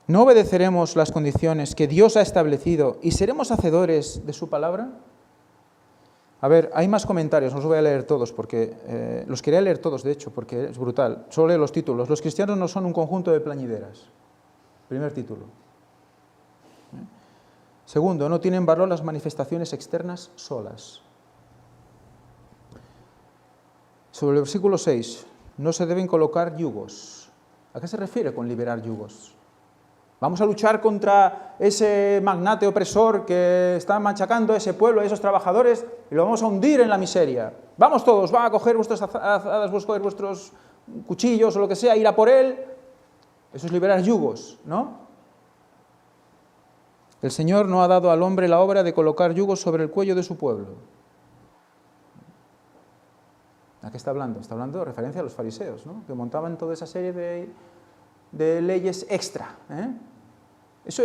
S1: ¿No obedeceremos las condiciones que Dios ha establecido y seremos hacedores de su palabra? A ver, hay más comentarios, no los voy a leer todos, porque los quería leer todos, de hecho, porque es brutal. Solo leo los títulos. Los cristianos no son un conjunto de plañideras. Primer título. Segundo, no tienen valor las manifestaciones externas solas. Sobre el versículo 6, no se deben colocar yugos. ¿A qué se refiere con liberar yugos? Vamos a luchar contra ese magnate opresor que está machacando a ese pueblo, a esos trabajadores, y lo vamos a hundir en la miseria. Vamos todos, va a coger vuestras azadas, a coger vuestros cuchillos o lo que sea, ir a por él. Eso es liberar yugos, ¿no? El Señor no ha dado al hombre la obra de colocar yugos sobre el cuello de su pueblo. ¿A qué está hablando? Está hablando de referencia a los fariseos, ¿no? Que montaban toda esa serie de leyes extra, ¿eh? Eso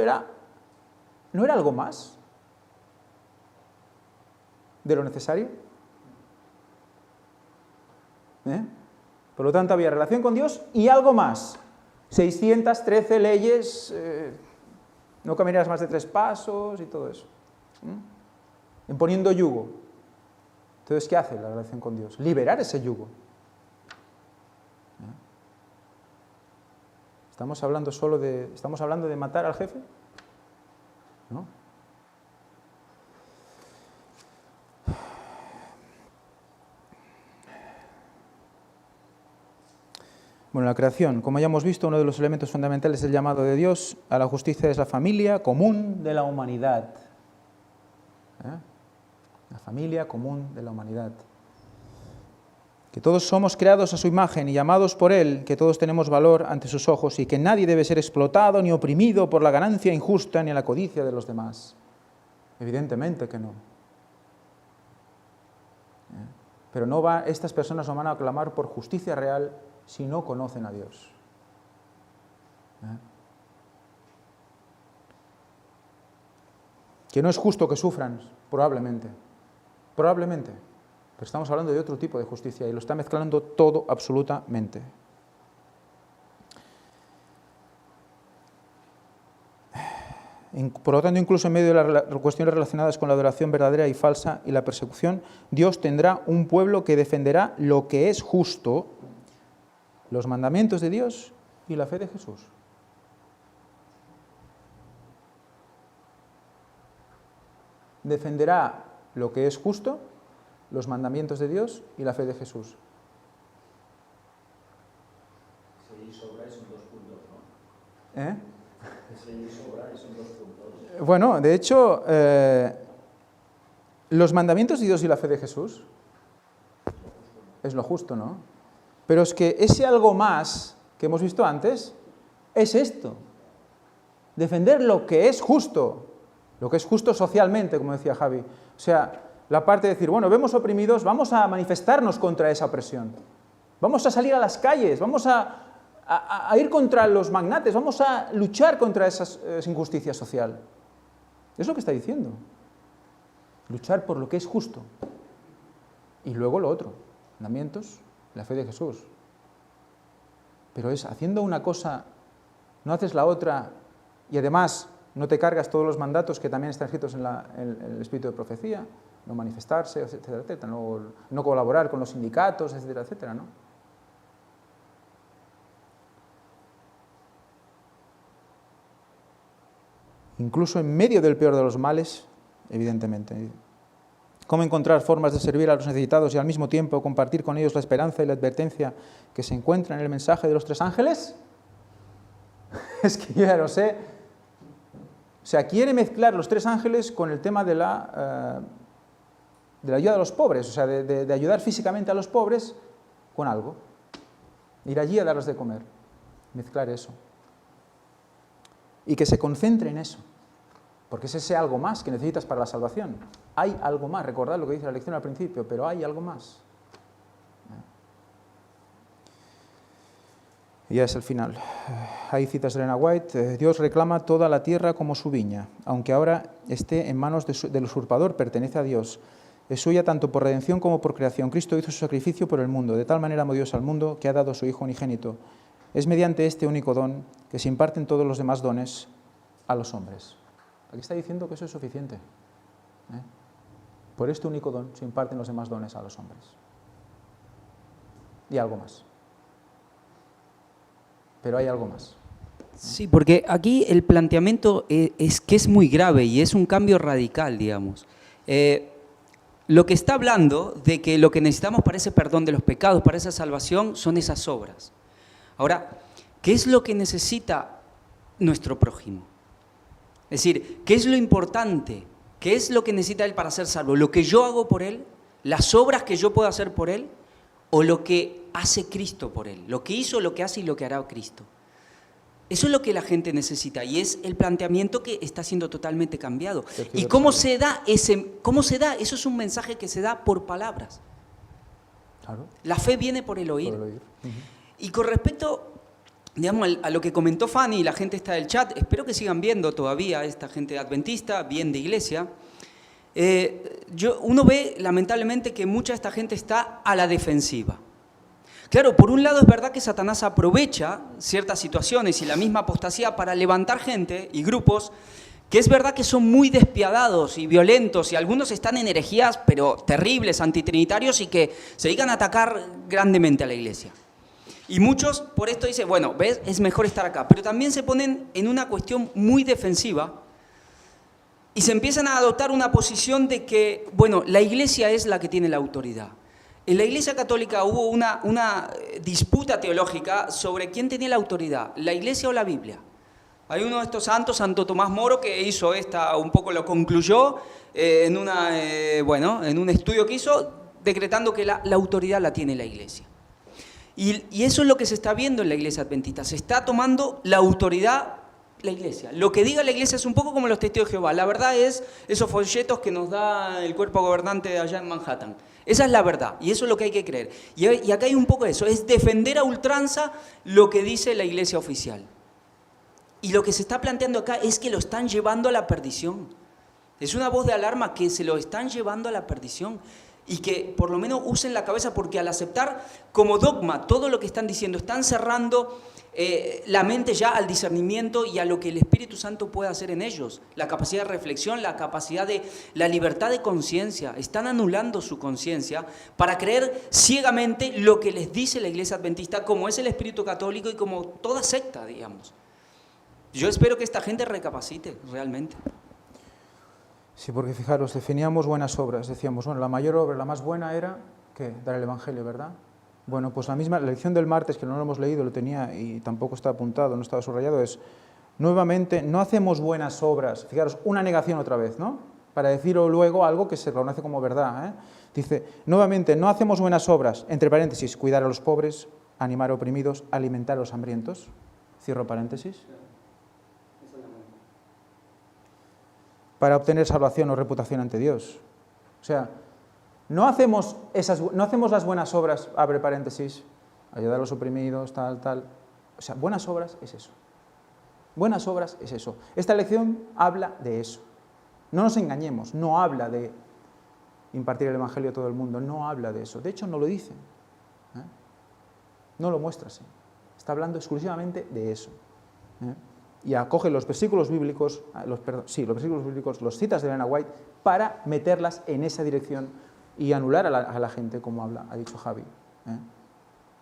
S1: ¿no era algo más de lo necesario? Por lo tanto, había relación con Dios y algo más. 613 leyes, no caminarías más de 3 pasos y todo eso. Imponiendo yugo. Entonces, ¿qué hace la relación con Dios? Liberar ese yugo. ¿Estamos hablando de matar al jefe? ¿No? Bueno, la creación, como ya hemos visto, uno de los elementos fundamentales del llamado de Dios a la justicia es la familia común de la humanidad. La familia común de la humanidad. Que todos somos creados a su imagen y llamados por Él, que todos tenemos valor ante sus ojos y que nadie debe ser explotado ni oprimido por la ganancia injusta ni la codicia de los demás. Evidentemente que no. Pero estas personas no van a clamar por justicia real si no conocen a Dios. Que no es justo que sufran, probablemente. Probablemente. Pero estamos hablando de otro tipo de justicia y lo está mezclando todo absolutamente. Por lo tanto, incluso en medio de las cuestiones relacionadas con la adoración verdadera y falsa y la persecución, Dios tendrá un pueblo que defenderá lo que es justo, los mandamientos de Dios y la fe de Jesús. Defenderá lo que es justo, los mandamientos de Dios y la fe de Jesús.
S2: Ese y sobra son 2 puntos, ¿no?
S1: ¿Eh?
S2: Ese y sobra son 2 puntos.
S1: Bueno, de hecho, los mandamientos de Dios y la fe de Jesús es lo justo, ¿no? Pero es que ese algo más que hemos visto antes es esto. Defender lo que es justo socialmente, como decía Javi. O sea, la parte de decir, bueno, vemos oprimidos, vamos a manifestarnos contra esa opresión. Vamos a salir a las calles, vamos a ir contra los magnates, vamos a luchar contra esa injusticia social. Es lo que está diciendo. Luchar por lo que es justo. Y luego lo otro, mandamientos, la fe de Jesús. Pero es haciendo una cosa, no haces la otra, y además no te cargas todos los mandatos que también están escritos en el espíritu de profecía, no manifestarse, etcétera, etcétera, no colaborar con los sindicatos, etcétera, etcétera, ¿no? Incluso en medio del peor de los males, evidentemente. ¿Cómo encontrar formas de servir a los necesitados y al mismo tiempo compartir con ellos la esperanza y la advertencia que se encuentra en el mensaje de los 3 ángeles? Es que yo ya lo sé. O sea, quiere mezclar los 3 ángeles con el tema de la ayuda a los pobres, o sea, de ayudar físicamente a los pobres con algo. Ir allí a darles de comer. Mezclar eso. Y que se concentre en eso. Porque es ese algo más que necesitas para la salvación. Hay algo más, recordad lo que dice la lección al principio, pero hay algo más. Y ya es el final. Hay citas de Elena White. Dios reclama toda la tierra como su viña, aunque ahora esté en manos del usurpador, pertenece a Dios. Es suya tanto por redención como por creación. Cristo hizo su sacrificio por el mundo. De tal manera amó Dios al mundo que ha dado a su Hijo unigénito. es mediante este único don que se imparten todos los demás dones a los hombres. Aquí está diciendo que eso es suficiente. Por este único don se imparten los demás dones a los hombres. Y algo más. Pero hay algo más.
S5: Sí, porque aquí el planteamiento es que es muy grave y es un cambio radical, digamos. Lo que está hablando de que lo que necesitamos para ese perdón de los pecados, para esa salvación, son esas obras. Ahora, ¿qué es lo que necesita nuestro prójimo? Es decir, ¿qué es lo importante? ¿Qué es lo que necesita él para ser salvo? ¿Lo que yo hago por él? ¿Las obras que yo puedo hacer por él? ¿O lo que hace Cristo por él? Lo que hizo, lo que hace y lo que hará Cristo. Eso es lo que la gente necesita y es el planteamiento que está siendo totalmente cambiado. ¿Y cómo se da cómo se da? Eso es un mensaje que se da por palabras.
S1: Claro.
S5: La fe viene por el oír.
S1: Por el oír.
S5: Y con respecto, digamos, a lo que comentó Fanny y la gente está del chat, espero que sigan viendo todavía esta gente adventista, bien de iglesia. Uno ve, lamentablemente, que mucha de esta gente está a la defensiva. Claro, por un lado es verdad que Satanás aprovecha ciertas situaciones y la misma apostasía para levantar gente y grupos que es verdad que son muy despiadados y violentos y algunos están en herejías, pero terribles, antitrinitarios y que se dedican a atacar grandemente a la iglesia. Y muchos por esto dicen, bueno, ¿ves? Es mejor estar acá. Pero también se ponen en una cuestión muy defensiva y se empiezan a adoptar una posición de que, bueno, la iglesia es la que tiene la autoridad. En la Iglesia Católica hubo una disputa teológica sobre quién tenía la autoridad, la Iglesia o la Biblia. Hay uno de estos santos, Santo Tomás Moro, que hizo un poco lo concluyó en un estudio que hizo, decretando que la autoridad la tiene la Iglesia. Y eso es lo que se está viendo en la Iglesia Adventista. Se está tomando la autoridad la Iglesia. Lo que diga la Iglesia es un poco como los testigos de Jehová. La verdad es esos folletos que nos da el cuerpo gobernante de allá en Manhattan. Esa es la verdad y eso es lo que hay que creer. Y acá hay un poco de eso, es defender a ultranza lo que dice la Iglesia oficial. Y lo que se está planteando acá es que lo están llevando a la perdición. Es una voz de alarma que se lo están llevando a la perdición. Y que por lo menos usen la cabeza porque al aceptar como dogma todo lo que están diciendo, están cerrando la mente ya al discernimiento y a lo que el Espíritu Santo puede hacer en ellos. La capacidad de reflexión, la capacidad de la libertad de conciencia. Están anulando su conciencia para creer ciegamente lo que les dice la Iglesia Adventista, como es el Espíritu Católico y como toda secta, digamos. Yo espero que esta gente recapacite realmente.
S1: Sí, porque fijaros, definíamos buenas obras, decíamos, bueno, la mayor obra, la más buena era, ¿qué? Dar el Evangelio, ¿verdad? Bueno, pues la lección del martes, que no lo hemos leído, lo tenía y tampoco está apuntado, no estaba subrayado, es, nuevamente, no hacemos buenas obras, fijaros, una negación otra vez, ¿no? Para decirlo luego algo que se reconoce como verdad, ¿eh? Dice, nuevamente, no hacemos buenas obras, entre paréntesis, cuidar a los pobres, animar a oprimidos, alimentar a los hambrientos, cierro paréntesis. Para obtener salvación o reputación ante Dios. O sea, no hacemos las buenas obras, abre paréntesis, ayudar a los oprimidos, tal. O sea, buenas obras es eso. Buenas obras es eso. Esta lección habla de eso. No nos engañemos, no habla de impartir el Evangelio a todo el mundo, no habla de eso. De hecho, no lo dice. No lo muestra así. Está hablando exclusivamente de eso. Y acoge los versículos bíblicos, los versículos bíblicos, los citas de Elena White, para meterlas en esa dirección y anular a la gente, como ha dicho Javi.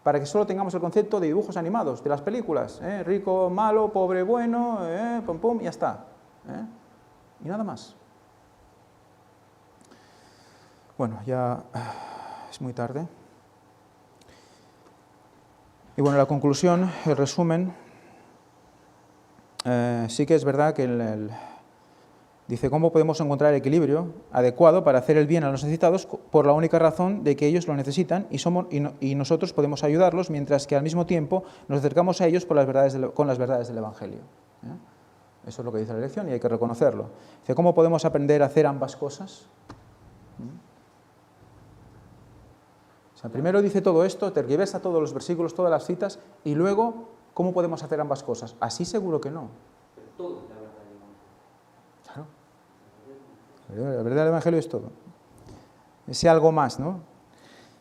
S1: Para que solo tengamos el concepto de dibujos animados, de las películas, rico, malo, pobre, bueno, pum, pum, y ya está. Y nada más. Bueno, ya es muy tarde. Y bueno, la conclusión, el resumen, sí que es verdad que dice, ¿cómo podemos encontrar el equilibrio adecuado para hacer el bien a los necesitados por la única razón de que ellos lo necesitan y nosotros podemos ayudarlos, mientras que al mismo tiempo nos acercamos a ellos con las verdades del Evangelio? Eso es lo que dice la lección y hay que reconocerlo. Dice, ¿cómo podemos aprender a hacer ambas cosas? O sea, primero dice todo esto, tergiversa todos los versículos, todas las citas, y luego, ¿cómo podemos hacer ambas cosas? Así seguro que no.
S3: Todo es la verdad del Evangelio.
S1: Claro. La verdad del Evangelio es todo. Ese algo más, ¿no?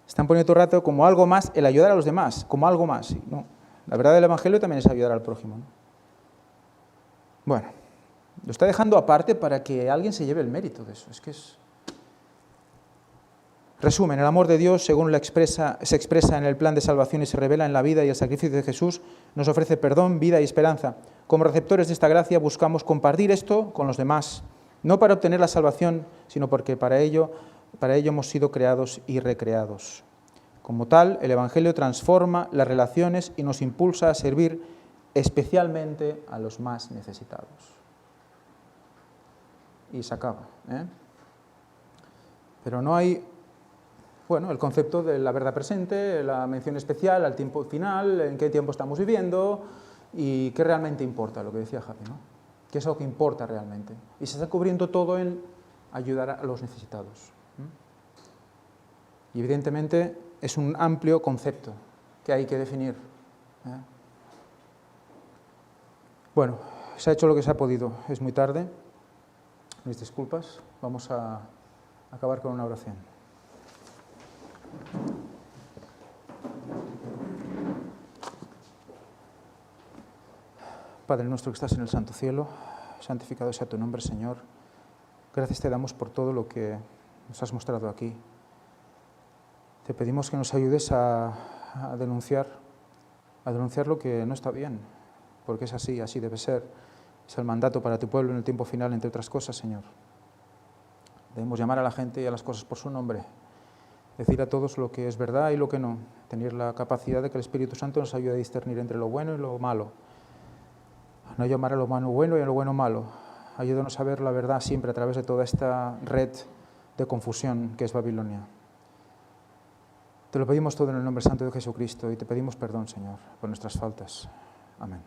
S1: Están poniendo todo el rato como algo más el ayudar a los demás, como algo más. ¿No? La verdad del Evangelio también es ayudar al prójimo, ¿no? Bueno, lo está dejando aparte para que alguien se lleve el mérito de eso. Resumen, el amor de Dios, según se expresa en el plan de salvación y se revela en la vida y el sacrificio de Jesús, nos ofrece perdón, vida y esperanza. Como receptores de esta gracia buscamos compartir esto con los demás, no para obtener la salvación, sino porque para ello hemos sido creados y recreados. Como tal, el Evangelio transforma las relaciones y nos impulsa a servir especialmente a los más necesitados. Y se acaba, ¿eh? Pero no hay, bueno, el concepto de la verdad presente, la mención especial al tiempo final, en qué tiempo estamos viviendo y qué realmente importa, lo que decía Javi, ¿no? ¿Qué es lo que importa realmente? Y se está cubriendo todo en ayudar a los necesitados. Y evidentemente es un amplio concepto que hay que definir, ¿eh? Bueno, se ha hecho lo que se ha podido, es muy tarde, mis disculpas, vamos a acabar con una oración. Padre nuestro que estás en el santo cielo, santificado sea tu nombre, Señor. Gracias te damos por todo lo que nos has mostrado aquí. Te pedimos que nos ayudes a denunciar lo que no está bien, porque es así debe ser. Es el mandato para tu pueblo en el tiempo final, entre otras cosas, Señor. Debemos llamar a la gente y a las cosas por su nombre, decir a todos lo que es verdad y lo que no, tener la capacidad de que el Espíritu Santo nos ayude a discernir entre lo bueno y lo malo. No llamar a lo malo bueno y a lo bueno malo. Ayúdanos a ver la verdad siempre a través de toda esta red de confusión que es Babilonia. Te lo pedimos todo en el nombre santo de Jesucristo y te pedimos perdón, Señor, por nuestras faltas. Amén.